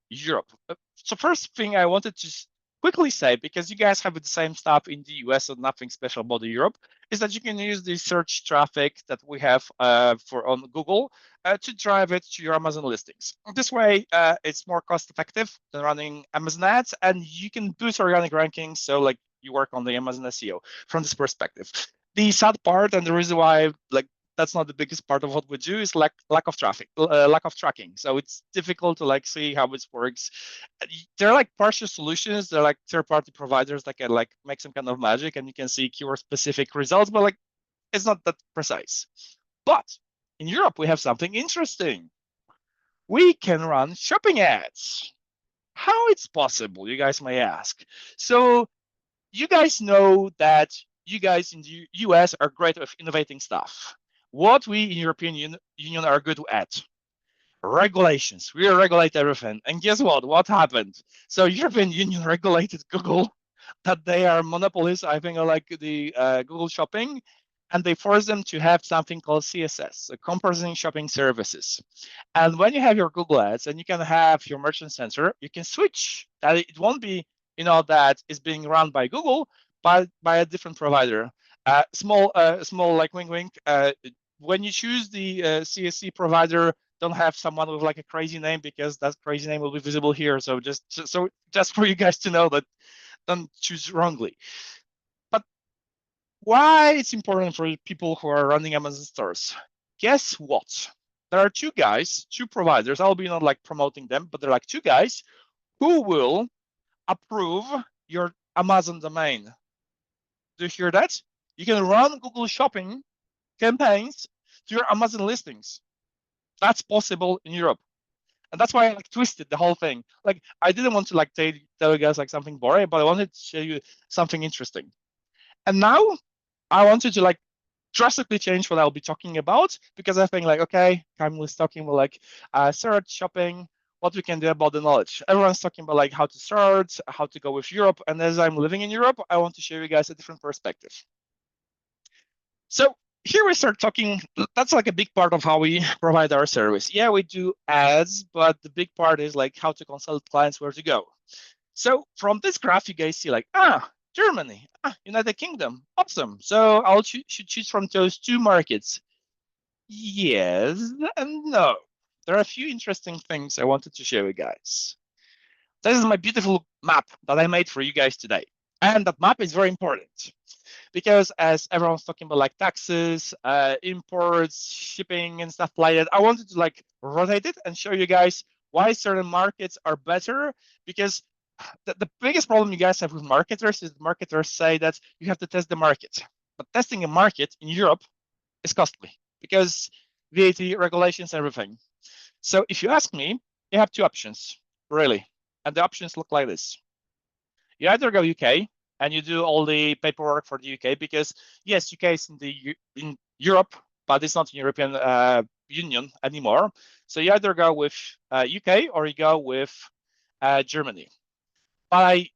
Europe? So first thing I wanted to quickly say, because you guys have the same stuff in the US and nothing special about Europe, is that you can use the search traffic that we have on Google to drive it to your Amazon listings. This way, it's more cost effective than running Amazon ads, and you can boost organic rankings. So like you work on the Amazon SEO from this perspective. The sad part, and the reason why like that's not the biggest part of what we do, is lack of traffic, lack of tracking. So it's difficult to like see how it works. They're like partial solutions. They're like third-party providers that can like make some kind of magic, and you can see keyword-specific results, but like it's not that precise. But in Europe, we have something interesting. We can run shopping ads. How it's possible, you guys may ask. So you guys know that you guys in the US are great with innovating stuff. What we in European Union are good at? Regulations. We regulate everything. And guess what? What happened? So European Union regulated Google, that they are monopolists, I think, like the Google Shopping, and they force them to have something called CSS, so comparison shopping services. And when you have your Google ads and you can have your merchant center, you can switch. That it won't be, that is being run by Google, but by a different provider. Small like wink wink. When you choose the CSC provider, don't have someone with like a crazy name, because that crazy name will be visible here. So just for you guys to know that, don't choose wrongly. But why it's important for people who are running Amazon stores? Guess what? There are two providers. I'll be not like promoting them, but they're like two guys who will approve your Amazon domain. Do you hear that? You can run Google Shopping campaigns to your Amazon listings. That's possible in Europe. And that's why I like twisted the whole thing. Like I didn't want to like tell you guys like something boring, but I wanted to show you something interesting. And now I wanted to like drastically change what I'll be talking about, because I think like, okay, Kamil is talking about like search, shopping, what we can do about the knowledge. Everyone's talking about like how to start, how to go with Europe. And as I'm living in Europe, I want to show you guys a different perspective. So here we start talking, that's like a big part of how we provide our service. Yeah, we do ads, but the big part is like how to consult clients where to go. So from this graph, you guys see like, Germany, United Kingdom, awesome. So I'll should choose from those two markets. Yes and no. There are a few interesting things I wanted to show you guys. This is my beautiful map that I made for you guys today. And that map is very important because as everyone's talking about like taxes, imports, shipping and stuff like that, I wanted to like rotate it and show you guys why certain markets are better, because the biggest problem you guys have with marketers is marketers say that you have to test the market. But testing a market in Europe is costly because VAT, regulations, everything. So if you ask me, you have two options, really. And the options look like this. You either go UK and you do all the paperwork for the UK, because yes, UK is in Europe, but it's not in European Union anymore. So you either go with UK or you go with Germany. But I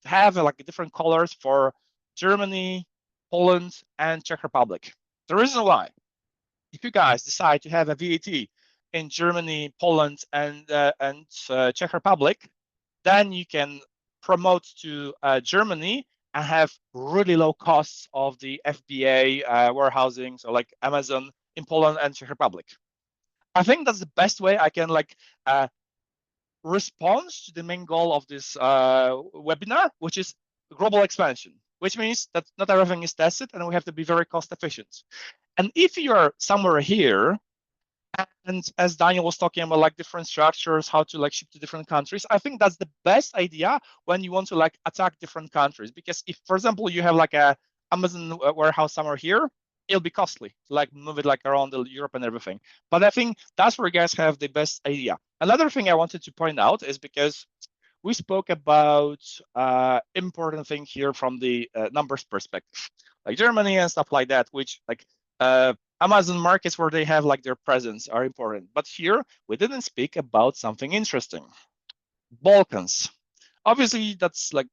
have like different colors for Germany, Poland, and Czech Republic. The reason why, if you guys decide to have a VAT in Germany, Poland, and Czech Republic, then you can promote to Germany and have really low costs of the FBA warehousing, so like Amazon in Poland and Czech Republic. I think that's the best way I can like respond to the main goal of this webinar, which is global expansion, which means that not everything is tested and we have to be very cost efficient. And if you're somewhere here, and as Daniel was talking about like different structures, how to like ship to different countries, I think that's the best idea when you want to like attack different countries. Because if, for example, you have like a Amazon warehouse somewhere here, it'll be costly to like move it like around Europe and everything. But I think that's where you guys have the best idea. Another thing I wanted to point out is because we spoke about important thing here from the numbers perspective, like Germany and stuff like that, which like Amazon markets where they have like their presence are important. But here we didn't speak about something interesting. Balkans. Obviously, that's like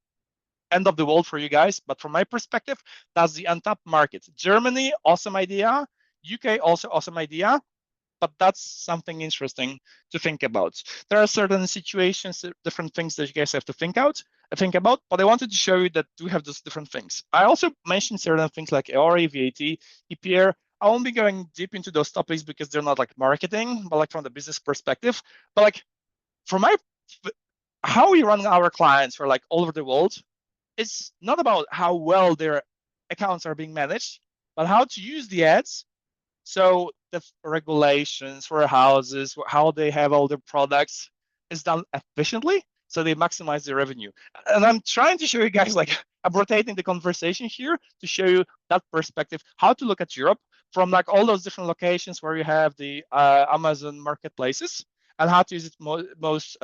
end of the world for you guys, but from my perspective, that's the untapped market. Germany, awesome idea. UK, also awesome idea. But that's something interesting to think about. There are certain situations, different things that you guys have to think about, but I wanted to show you that we have those different things. I also mentioned certain things like EORI, VAT, EPR. I won't be going deep into those topics because they're not like marketing, but like from the business perspective. But like from how we run our clients for like all over the world, it's not about how well their accounts are being managed, but how to use the ads. So the regulations for houses, how they have all their products is done efficiently, so they maximize their revenue. And I'm trying to show you guys, like, I'm rotating the conversation here to show you that perspective, how to look at Europe from like all those different locations where you have the Amazon marketplaces, and how to use it most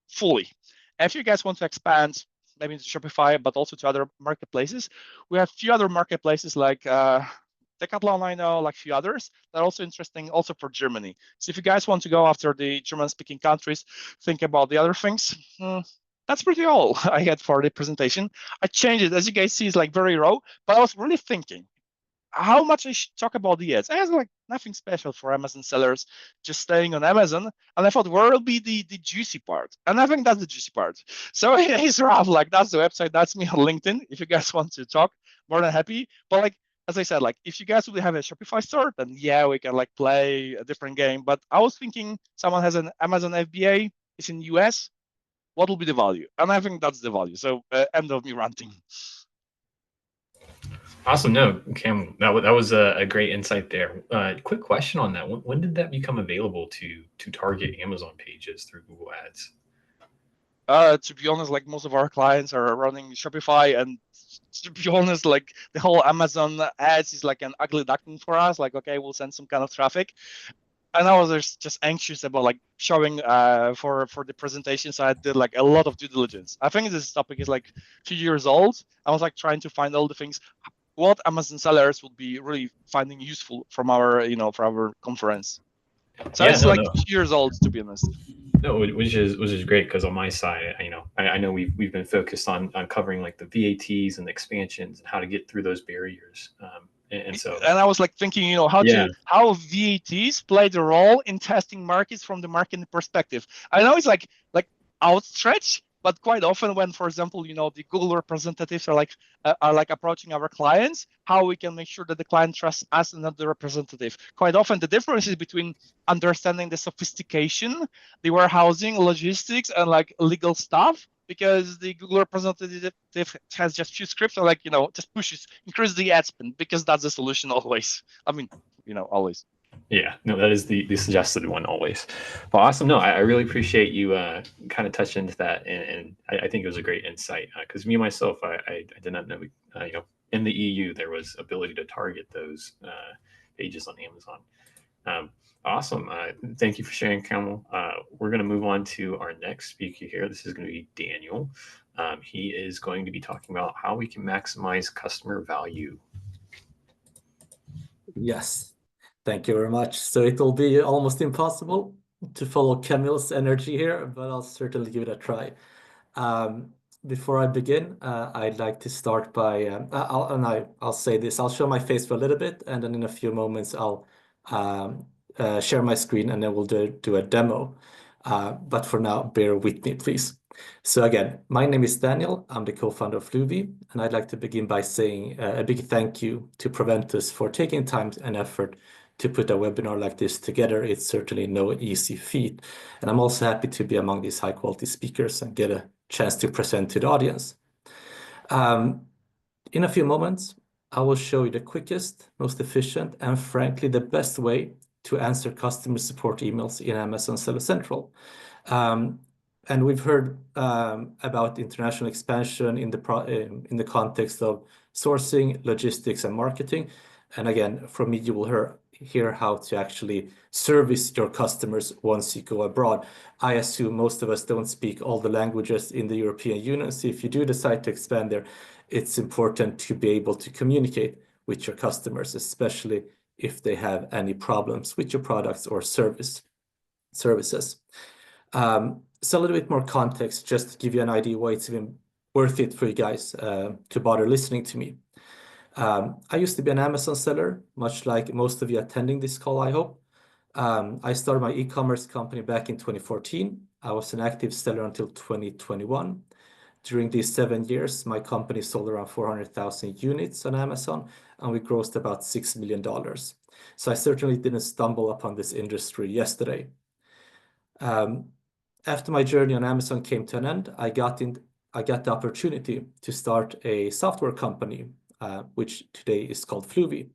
fully. And if you guys want to expand, maybe into Shopify, but also to other marketplaces, we have a few other marketplaces like Decathlon, I know, like a few others that are also interesting, also for Germany. So if you guys want to go after the German-speaking countries, think about the other things. That's pretty all I had for the presentation. I changed it, as you guys see, it's like very raw, but I was really thinking how much I should talk about the ads. I have like nothing special for Amazon sellers, just staying on Amazon. And I thought, where will be the juicy part? And I think that's the juicy part. So it's rough, like that's the website, that's me on LinkedIn. If you guys want to talk, more than happy. But like, as I said, like if you guys will have a Shopify store, then yeah, we can like play a different game. But I was thinking someone has an Amazon FBA, it's in US, what will be the value? And I think that's the value. So end of me ranting. Awesome. No, Cam, that was a great insight there. Quick question on that. When did that become available to target Amazon pages through Google Ads? To be honest, like most of our clients are running Shopify, and to be honest, like the whole Amazon ads is like an ugly duckling for us. Like, okay, we'll send some kind of traffic. And I was just anxious about like showing for the presentation, so I did like a lot of due diligence. I think this topic is like 2 years old. I was like trying to find all the things what Amazon sellers would be really finding useful from our for our conference. So yeah, it's like 2 years old, to be honest. No, which is great, because on my side, I know we've been focused on covering like the VATs and the expansions and how to get through those barriers. And so, and I was like thinking, you know, how VATs play the role in testing markets from the marketing perspective. I know it's like outstretched, but quite often when, for example, you know, the Google representatives are like approaching our clients, how we can make sure that the client trusts us and not the representative. Quite often the difference is between understanding the sophistication, the warehousing, logistics, and like legal stuff, because the Google representative has just few scripts and like, you know, just pushes, increase the ad spend, because that's the solution always. I mean, you know, always. Yeah, no, that is the suggested one always. Well, awesome. No, I really appreciate you kind of touching into that, and I think it was a great insight, because me myself, I did not know, you know, in the EU there was ability to target those pages on Amazon. Awesome. Thank you for sharing, Kamil. We're going to move on to our next speaker here. This is going to be Daniel. He is going to be talking about how we can maximize customer value. Yes. Thank you very much. So it will be almost impossible to follow Kamil's energy here, but I'll certainly give it a try. Before I begin, I'd like to start by, I'll say this, I'll show my face for a little bit, and then in a few moments, I'll share my screen, and then we'll do a demo. But for now, bear with me, please. So again, my name is Daniel. I'm the co-founder of Fluvi, and I'd like to begin by saying a big thank you to Proventus for taking time and effort to put a webinar like this together. It's certainly no easy feat. And I'm also happy to be among these high quality speakers and get a chance to present to the audience. In a few moments, I will show you the quickest, most efficient, and frankly, the best way to answer customer support emails in Amazon Seller Central. And we've heard about international expansion in the context of sourcing, logistics, and marketing. And again, from me, you will hear how to actually service your customers once you go abroad. I assume most of us don't speak all the languages in the European Union. So if you do decide to expand there, it's important to be able to communicate with your customers, especially if they have any problems with your products or services. So a little bit more context, just to give you an idea why it's even worth it for you guys to bother listening to me. I used to be an Amazon seller, much like most of you attending this call, I hope. I started my e-commerce company back in 2014. I was an active seller until 2021. During these 7 years, my company sold around 400,000 units on Amazon, and we grossed about $6 million. So I certainly didn't stumble upon this industry yesterday. After my journey on Amazon came to an end, I got the opportunity to start a software company, which today is called Fluvi.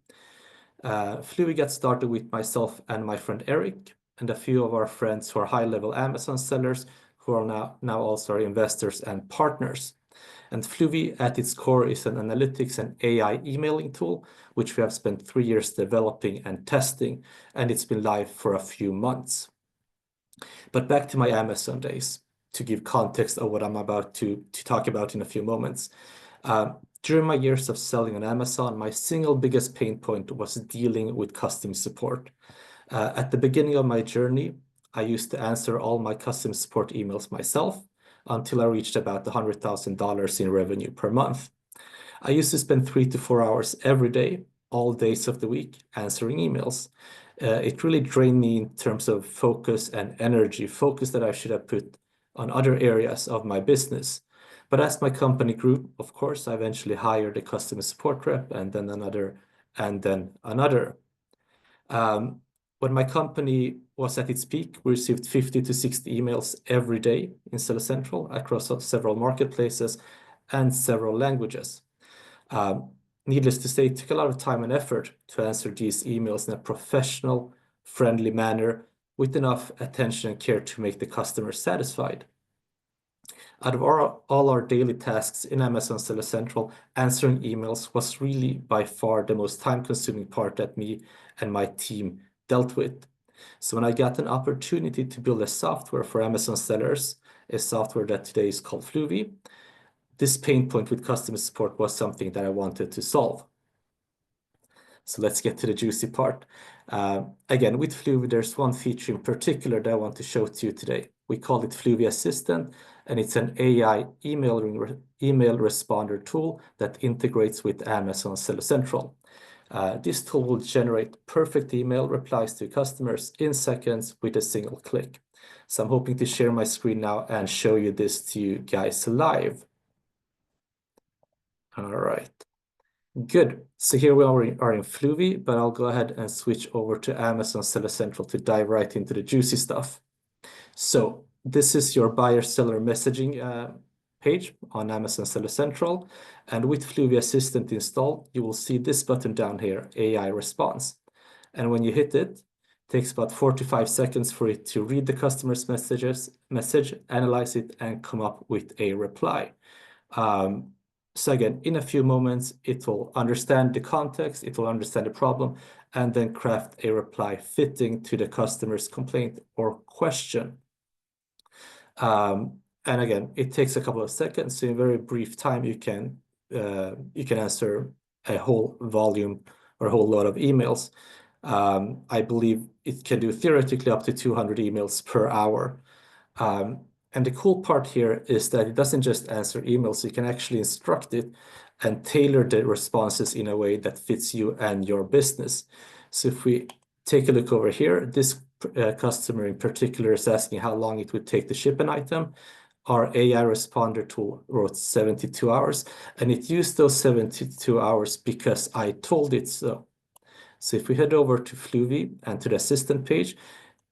Fluvi got started with myself and my friend Eric, and a few of our friends who are high-level Amazon sellers who are now also our investors and partners. And Fluvi at its core is an analytics and AI emailing tool, which we have spent 3 years developing and testing, and it's been live for a few months. But back to my Amazon days, to give context of what I'm about to talk about in a few moments. During my years of selling on Amazon, my single biggest pain point was dealing with customer support. At the beginning of my journey, I used to answer all my customer support emails myself until I reached about $100,000 in revenue per month. I used to spend 3 to 4 hours every day, all days of the week, answering emails. It really drained me in terms of focus and energy, focus that I should have put on other areas of my business. But as my company grew, of course, I eventually hired a customer support rep, and then another, and then another. When my company was at its peak, we received 50 to 60 emails every day in Seller Central across several marketplaces and several languages. Needless to say, it took a lot of time and effort to answer these emails in a professional, friendly manner with enough attention and care to make the customer satisfied. Out of all our daily tasks in Amazon Seller Central, answering emails was really by far the most time-consuming part that me and my team dealt with. So when I got an opportunity to build a software for Amazon sellers, a software that today is called Fluvi, this pain point with customer support was something that I wanted to solve. So let's get to the juicy part. Again, with Fluvi, there's one feature in particular that I want to show to you today. We call it Fluvi Assistant, and it's an AI email responder tool that integrates with Amazon Seller Central. This tool will generate perfect email replies to customers in seconds with a single click. So I'm hoping to share my screen now and show you this to you guys live. All right, good. So here we are in Fluvi, but I'll go ahead and switch over to Amazon Seller Central to dive right into the juicy stuff. So this is your buyer-seller messaging page on Amazon Seller Central. And with Fluvi Assistant installed, you will see this button down here, AI Response. And when you hit it, it takes about 45 seconds for it to read the customer's message, analyze it, and come up with a reply. So again, in a few moments, it will understand the context, it will understand the problem, and then craft a reply fitting to the customer's complaint or question. And again, it takes a couple of seconds, so in a very brief time, you can answer a whole volume or a whole lot of emails. I believe it can do theoretically up to 200 emails per hour. And the cool part here is that it doesn't just answer emails, you can actually instruct it and tailor the responses in a way that fits you and your business. So if we take a look over here, this customer in particular is asking how long it would take to ship an item. Our AI responder tool wrote 72 hours, and it used those 72 hours because I told it so. So if we head over to Fluvi and to the assistant page,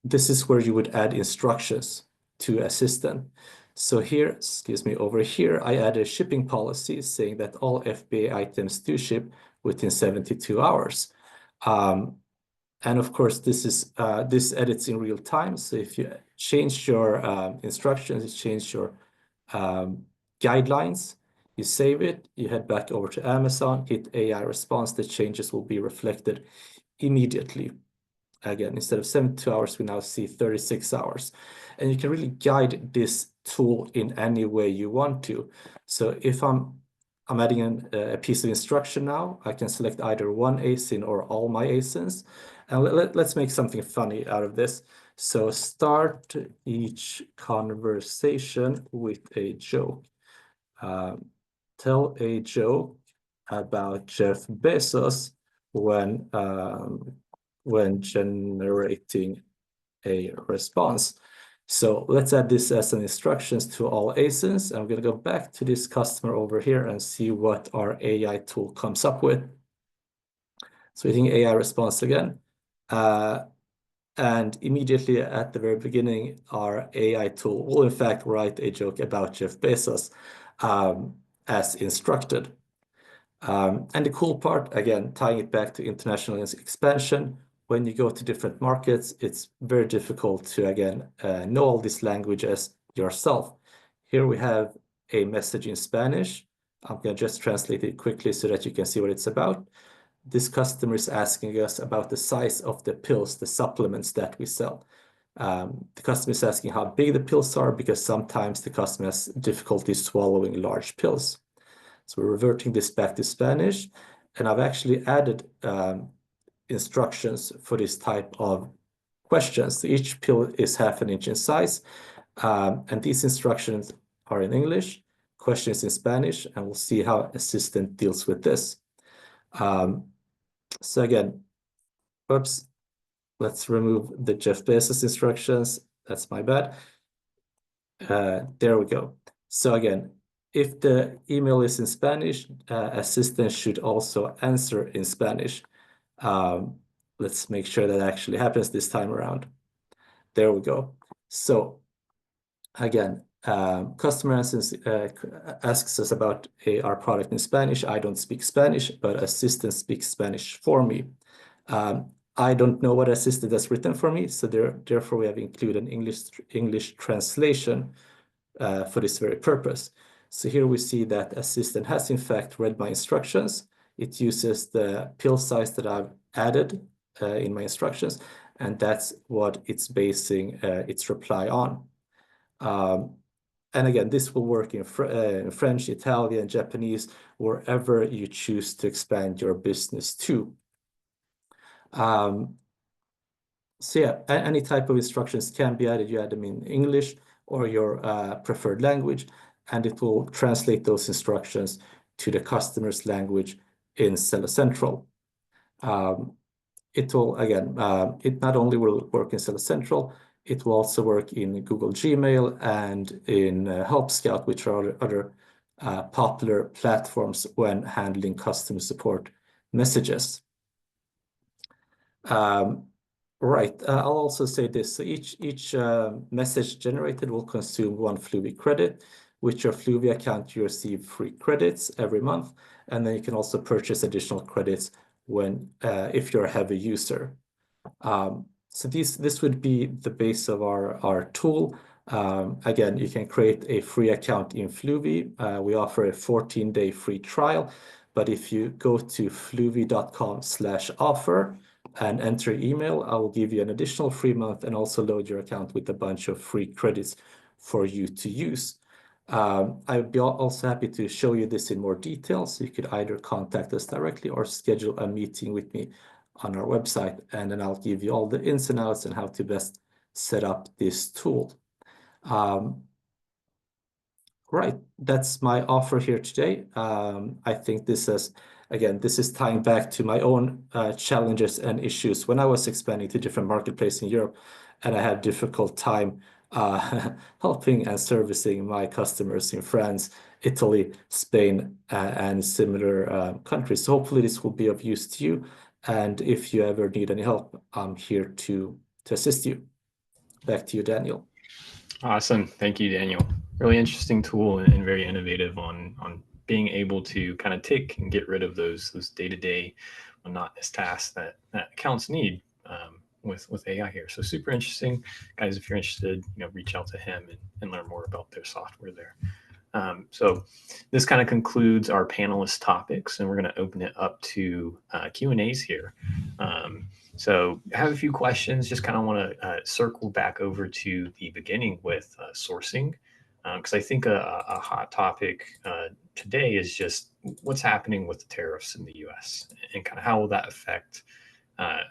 this is where you would add instructions to assistant. So here, excuse me, over here, I added a shipping policy saying that all FBA items do ship within 72 hours. And of course, this edits in real time. So if you change your instructions, you change your guidelines, you save it, you head back over to Amazon, hit AI response, the changes will be reflected immediately. Again, instead of 72 hours, we now see 36 hours. And you can really guide this tool in any way you want to. So if I'm adding in a piece of instruction now, I can select either one ASIN or all my ASINs. And let's make something funny out of this. So start each conversation with a joke. Tell a joke about Jeff Bezos when generating a response. So let's add this as an instructions to all ASINs. I'm going to go back to this customer over here and see what our AI tool comes up with. So hitting AI response again. And immediately at the very beginning, our AI tool will in fact write a joke about Jeff Bezos as instructed. And the cool part, again, tying it back to international expansion, when you go to different markets, it's very difficult to, again, know all these languages yourself. Here we have a message in Spanish. I'm going to just translate it quickly so that you can see what it's about. This customer is asking us about the size of the pills, the supplements that we sell. The customer is asking how big the pills are because sometimes the customer has difficulty swallowing large pills. So we're reverting this back to Spanish, and I've actually added instructions for this type of questions. So each pill is 1/2 inch in size, and these instructions are in English, questions in Spanish, and we'll see how Assistant deals with this. So again, oops, let's remove the Jeff Bezos instructions. That's my bad. There we go. So again, if the email is in Spanish, Assistant should also answer in Spanish. Let's make sure that actually happens this time around. There we go. So again, customer asks us about our product in Spanish. I don't speak Spanish, but Assistant speaks Spanish for me. I don't know what Assistant has written for me, so therefore we have included an English translation for this very purpose. So here we see that Assistant has in fact read my instructions. It uses the pill size that I've added in my instructions, and that's what it's basing its reply on. And again, this will work in French, Italian, Japanese, wherever you choose to expand your business to. So yeah, any type of instructions can be added. You add them in English or your preferred language, and it will translate those instructions to the customer's language in Seller Central. It will, again, it not only will work in Sales Central, it will also work in Google Gmail and in Help Scout, which are other popular platforms when handling customer support messages. Right, I'll also say this. So each message generated will consume 1 Fluvi credit. With your Fluvi account, you receive free credits every month, and then you can also purchase additional credits when if you're a heavy user. So this would be the base of our tool. Again, you can create a free account in Fluvi. We offer a 14-day free trial, but if you go to fluvi.com/offer and enter email, I will give you an additional free month and also load your account with a bunch of free credits for you to use. I'd be also happy to show you this in more detail, so you could either contact us directly or schedule a meeting with me on our website, and then I'll give you all the ins and outs and how to best set up this tool. Right, that's my offer here today. I think this is tying back to my own challenges and issues when I was expanding to different marketplaces in Europe, and I had difficult time helping and servicing my customers in France, Italy, Spain, and similar countries. So hopefully this will be of use to you. And if you ever need any help, I'm here to assist you. Back to you, Daniel. Awesome. Thank you, Daniel. Really interesting tool and very innovative on being able to kind of tick and get rid of those day-to-day monotonous tasks that accounts need with AI here. So super interesting. Guys, if you're interested, reach out to him and learn more about their software there. So this kind of concludes our panelist topics, and we're going to open it up to Q&As here. So I have a few questions, just kind of want to circle back over to the beginning with sourcing, because I think a hot topic today is just what's happening with the tariffs in the US and kind of how will that affect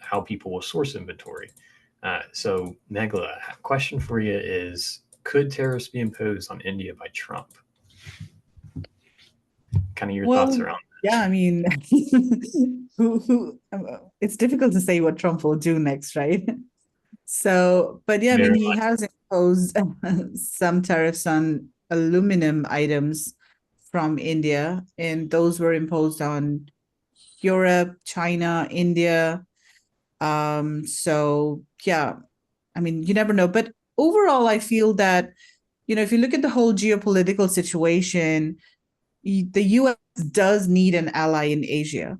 how people will source inventory. So Meghla, question for you is, could tariffs be imposed on India by Trump? Kind of your thoughts around that. Yeah, I mean, it's difficult to say what Trump will do next, right? So, but yeah, I mean, he has imposed some tariffs on aluminum items from India, and those were imposed on Europe, China, India. So yeah, I mean, you never know. But overall, I feel that, if you look at the whole geopolitical situation, the US does need an ally in Asia.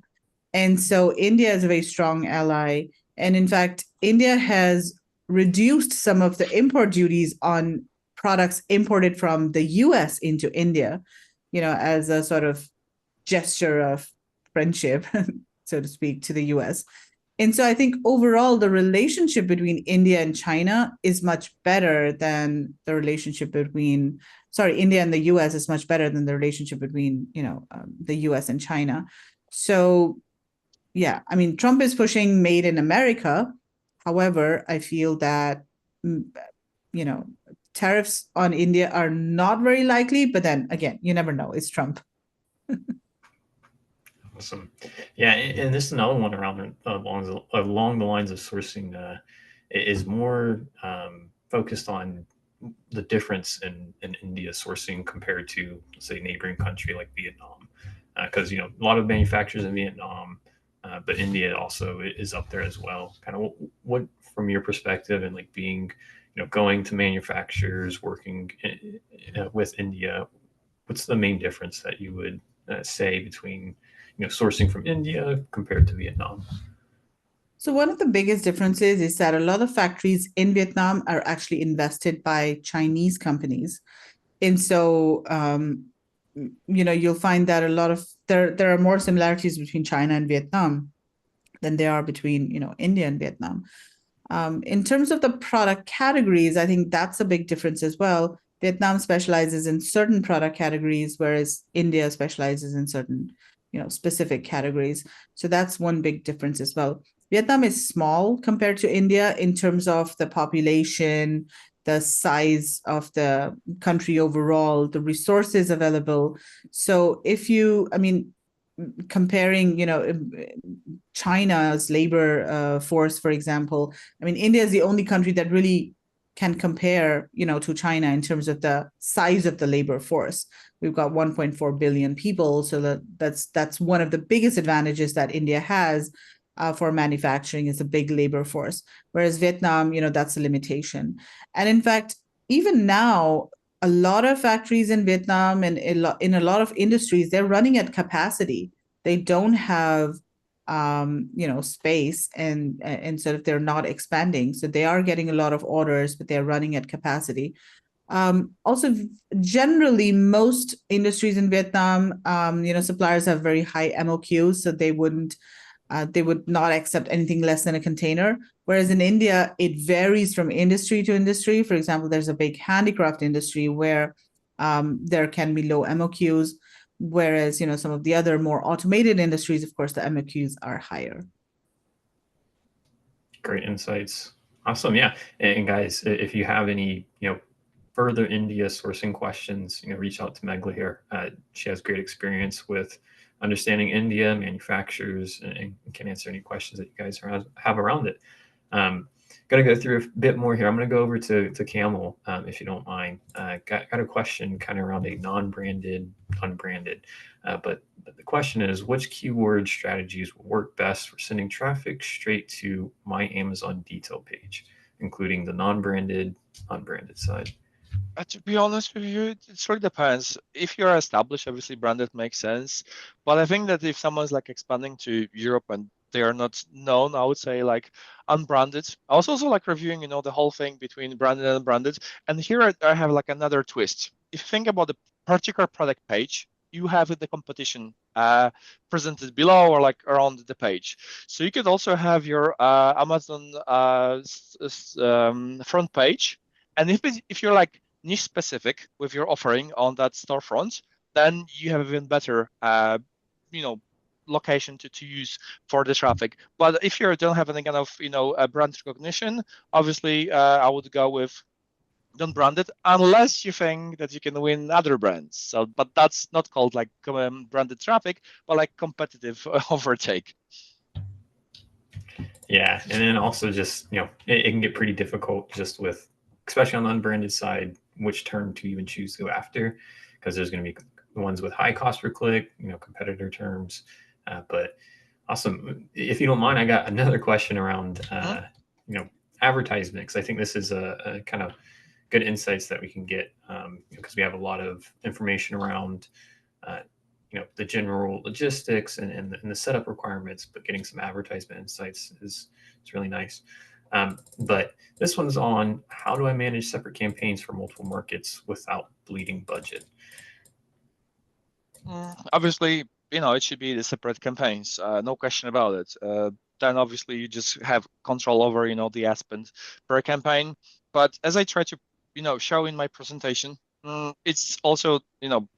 And so India is a very strong ally. And in fact, India has reduced some of the import duties on products imported from the US into India, as a sort of gesture of friendship, so to speak, to the US. And so I think overall, the relationship between India and China is much better than the relationship between, India and the US is much better than the relationship between, the US and China. So, yeah, I mean, Trump is pushing made in America. However, I feel that, tariffs on India are not very likely. But then again, you never know. It's Trump. Awesome. Yeah, and this is another one around along the lines of sourcing is more focused on the difference in India sourcing compared to, let's say, a neighboring country like Vietnam, because a lot of manufacturers in Vietnam, but India also is up there as well. Kind of what from your perspective and like being, going to manufacturers, working with India, what's the main difference that you would say between sourcing from India compared to Vietnam? So one of the biggest differences is that a lot of factories in Vietnam are actually invested by Chinese companies. And so, you'll find that a lot of there are more similarities between China and Vietnam than there are between, India and Vietnam. In terms of the product categories, I think that's a big difference as well. Vietnam specializes in certain product categories, whereas India specializes in certain, specific categories. So that's one big difference as well. Vietnam is small compared to India in terms of the population, the size of the country overall, the resources available. So comparing, China's labor force, for example. I mean, India is the only country that really can compare, to China in terms of the size of the labor force. We've got 1.4 billion people, so that's one of the biggest advantages that India has for manufacturing, is a big labor force. Whereas Vietnam, that's a limitation. And in fact, even now, a lot of factories in Vietnam and in a lot of industries, they're running at capacity. They don't have space, and sort of they're not expanding. So they are getting a lot of orders, but they're running at capacity. Also, generally, most industries in Vietnam, suppliers have very high MOQs, so they would not accept anything less than a container. Whereas in India, it varies from industry to industry. For example, there's a big handicraft industry where there can be low MOQs, whereas, some of the other more automated industries, of course, the MOQs are higher. Great insights. Awesome. Yeah. And guys, if you have any, further India sourcing questions, reach out to Meghla here. She has great experience with understanding India, manufacturers, and can answer any questions that you guys have around it. Got to go through a bit more here. I'm going to go over to Kamil, if you don't mind. Got a question kind of around a non-branded, unbranded. But the question is, which keyword strategies will work best for sending traffic straight to my Amazon detail page, including the non-branded, unbranded side? To be honest with you, it really depends. If you're established, obviously branded makes sense. But I think that if someone's like expanding to Europe and they are not known, I would say like unbranded. I was also like reviewing, the whole thing between branded and unbranded. And here I have like another twist. If you think about the particular product page, you have the competition presented below or like around the page. So you could also have your Amazon front page. And if you're like niche specific with your offering on that storefront, then you have even better, location to use for the traffic. But if you don't have any kind of, brand recognition, obviously I would go with non-branded, unless you think that you can win other brands. So, but that's not called like branded traffic, but like competitive overtake. Yeah, and then also just it can get pretty difficult just with, especially on the unbranded side, which term to even choose to go after, because there's going to be the ones with high cost per click, competitor terms. But awesome. If you don't mind, I got another question around advertisement, because I think this is a kind of good insights that we can get, because we have a lot of information around the general logistics and the setup requirements, but getting some advertisement insights is really nice. But this one's on, how do I manage separate campaigns for multiple markets without bleeding budget? Obviously, it should be the separate campaigns, no question about it. Then obviously you just have control over, the ad spend per campaign. But as I try to, show in my presentation, it's also,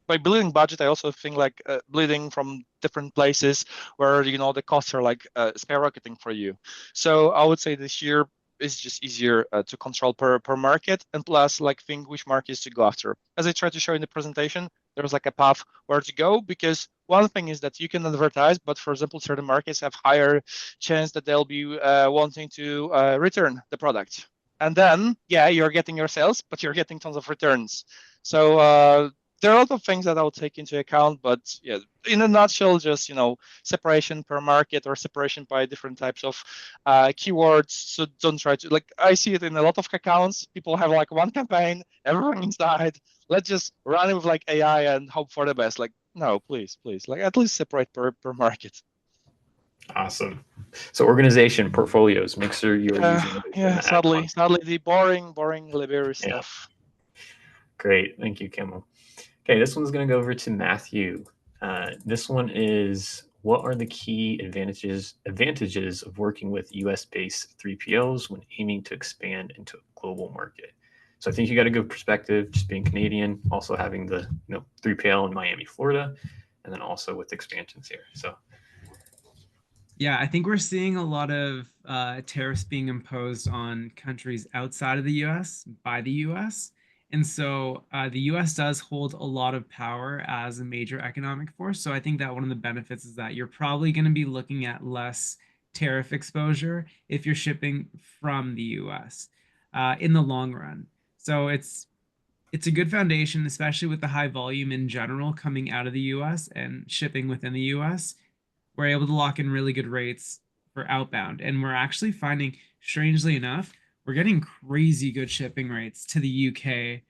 by bleeding budget, I also think like bleeding from different places where, the costs are like skyrocketing for you. So I would say this year is just easier to control per market, and plus like think which markets to go after. As I tried to show in the presentation, there's like a path where to go, because one thing is that you can advertise, but for example, certain markets have higher chance that they'll be wanting to return the product. And then, yeah, you're getting your sales, but you're getting tons of returns. So there are a lot of things that I'll take into account, but yeah, in a nutshell, just, separation per market or separation by different types of keywords. So don't try to, like, I see it in a lot of accounts. People have like one campaign, everyone inside. Let's just run it with like AI and hope for the best. Like, no, please, like at least separate per market. Awesome. So organization, portfolios, make sure you're using. Sadly, the boring, laborious stuff. Great. Thank you, Kamil. Okay, this one's going to go over to Matthew. This one is, what are the key advantages of working with US-based 3PLs when aiming to expand into a global market? So I think you got a good perspective, just being Canadian, also having the 3PL in Miami, Florida, and then also with expansions here. So yeah, I think we're seeing a lot of tariffs being imposed on countries outside of the US by the US. And so the US does hold a lot of power as a major economic force. So I think that one of the benefits is that you're probably going to be looking at less tariff exposure if you're shipping from the US in the long run. So it's a good foundation, especially with the high volume in general coming out of the US and shipping within the US. We're able to lock in really good rates for outbound. And we're actually finding, strangely enough, we're getting crazy good shipping rates to the UK,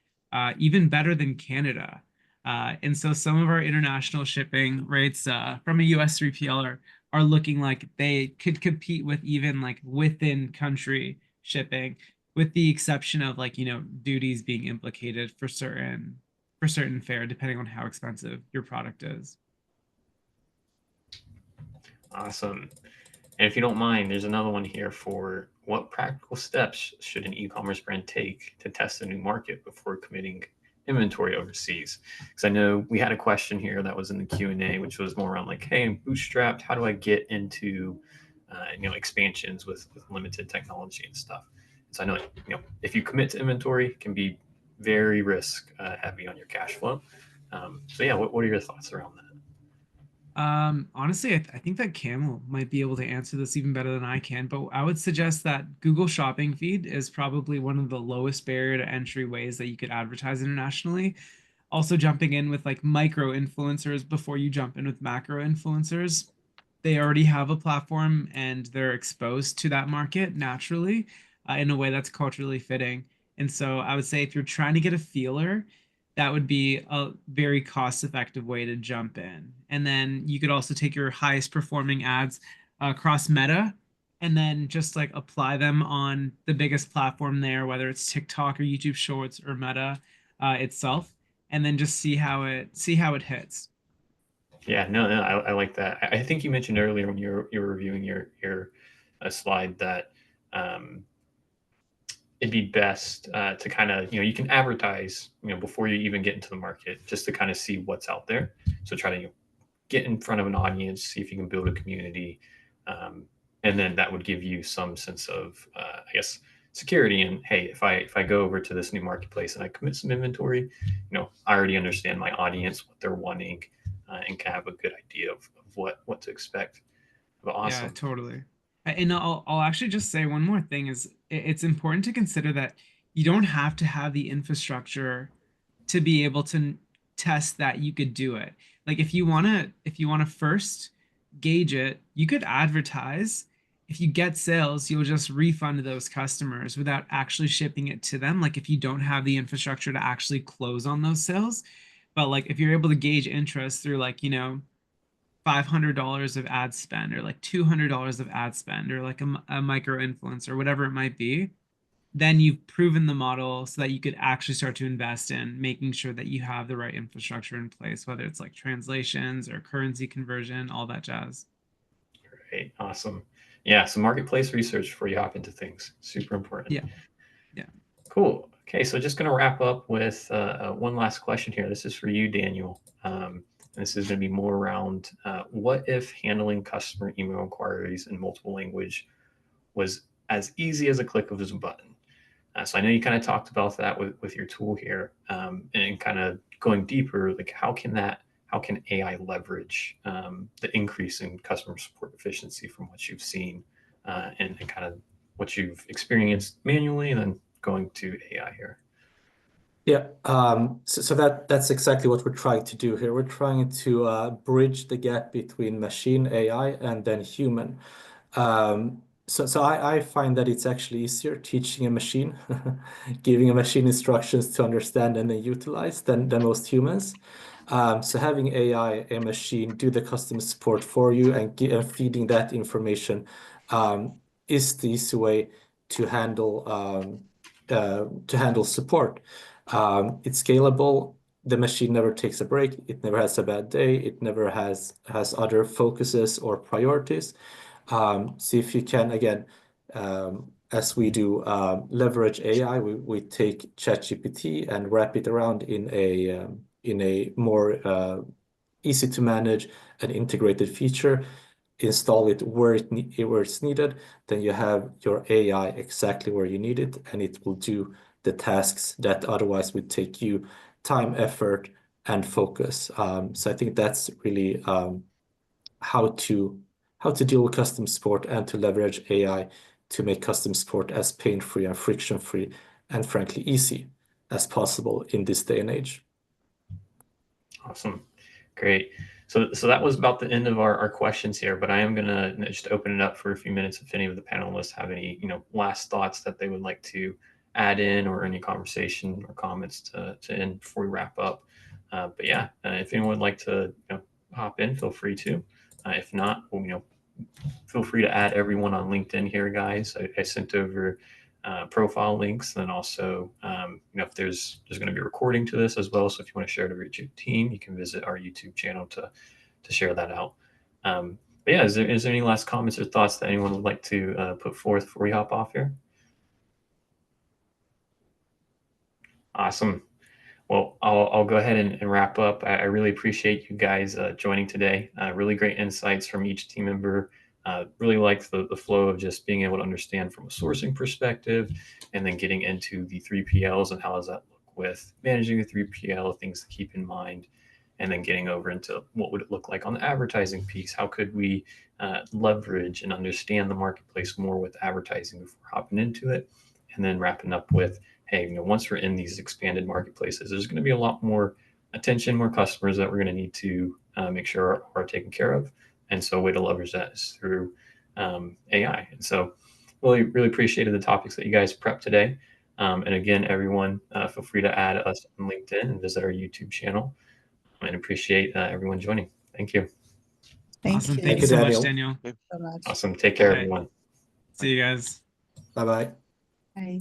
even better than Canada. And so some of our international shipping rates from a US 3PL are looking like they could compete with even like within country shipping, with the exception of like, duties being implicated for certain fare, depending on how expensive your product is. Awesome. And if you don't mind, there's another one here for what practical steps should an e-commerce brand take to test a new market before committing inventory overseas? Because I know we had a question here that was in the Q&A, which was more around like, hey, I'm bootstrapped. How do I get into expansions with limited technology and stuff? So I know, if you commit to inventory, it can be very risk heavy on your cash flow. So yeah, what are your thoughts around that? Honestly, I think that Kamil might be able to answer this even better than I can, but I would suggest that Google Shopping Feed is probably one of the lowest barrier to entry ways that you could advertise internationally. Also, jumping in with like micro influencers before you jump in with macro influencers. They already have a platform and they're exposed to that market naturally in a way that's culturally fitting. And so I would say if you're trying to get a feeler, that would be a very cost-effective way to jump in. And then you could also take your highest performing ads across Meta and then just like apply them on the biggest platform there, whether it's TikTok or YouTube Shorts or Meta itself, and then just see how it hits. Yeah, no, I like that. I think you mentioned earlier when you were reviewing your slide that it'd be best to kind of, you can advertise, before you even get into the market, just to kind of see what's out there. So try to get in front of an audience, see if you can build a community, and then that would give you some sense of, I guess, security. And hey, if I go over to this new marketplace and I commit some inventory, I already understand my audience, what they're wanting, and can have a good idea of what to expect. But awesome. Yeah, totally. And I'll actually just say one more thing is it's important to consider that you don't have to have the infrastructure to be able to test that you could do it. Like if you want to first gauge it, you could advertise. If you get sales, you'll just refund those customers without actually shipping it to them. Like if you don't have the infrastructure to actually close on those sales. But like if you're able to gauge interest through like, $500 of ad spend or like $200 of ad spend or like a micro influencer, whatever it might be, then you've proven the model so that you could actually start to invest in making sure that you have the right infrastructure in place, whether it's like translations or currency conversion, all that jazz. Great. Awesome. Yeah. So marketplace research before you hop into things. Super important. Yeah. Yeah. Cool. Okay. So just going to wrap up with one last question here. This is for you, Daniel. This is going to be more around what if handling customer email inquiries in multiple language was as easy as a click of a button? So I know you kind of talked about that with your tool here, and kind of going deeper, like how can AI leverage the increase in customer support efficiency from what you've seen and kind of what you've experienced manually and then going to AI here? Yeah, so that's exactly what we're trying to do here. We're trying to bridge the gap between machine AI and then human. So I find that it's actually easier teaching a machine, giving a machine instructions to understand and then utilize than most humans. So having AI, a machine, do the customer support for you and feeding that information is the easy way to handle support. It's scalable. The machine never takes a break. It never has a bad day. It never has other focuses or priorities. So if you can, again, as we do, leverage AI, we take ChatGPT and wrap it around in a more easy to manage and integrated feature, install it where it's needed, then you have your AI exactly where you need it, and it will do the tasks that otherwise would take you time, effort, and focus. So I think that's really how to deal with custom support and to leverage AI to make custom support as pain-free and friction-free and frankly easy as possible in this day and age. Awesome. Great. So that was about the end of our questions here, but I am going to just open it up for a few minutes if any of the panelists have any, last thoughts that they would like to add in, or any conversation or comments to end before we wrap up. But yeah, if anyone would like to hop in, feel free to. If not, feel free to add everyone on LinkedIn here, guys. I sent over profile links, and then also, if there's going to be a recording to this as well. So if you want to share it over your team, you can visit our YouTube channel to share that out. But yeah, is there any last comments or thoughts that anyone would like to put forth before we hop off here? Awesome. Well, I'll go ahead and wrap up. I really appreciate you guys joining today. Really great insights from each team member. Really liked the flow of just being able to understand from a sourcing perspective, and then getting into the 3PLs and how does that look with managing the 3PL, things to keep in mind, and then getting over into what would it look like on the advertising piece. How could we leverage and understand the marketplace more with advertising before hopping into it, and then wrapping up with, hey, once we're in these expanded marketplaces, there's going to be a lot more attention, more customers that we're going to need to make sure are taken care of. And so a way to leverage that is through AI. And so really appreciated the topics that you guys prepped today. And again, everyone, feel free to add us on LinkedIn and visit our YouTube channel. And appreciate everyone joining. Thank you. Awesome. you. Thank you so much, Daniel. Daniel. So much. Awesome. Take care, Bye. everyone. See you guys. Bye-bye. Bye.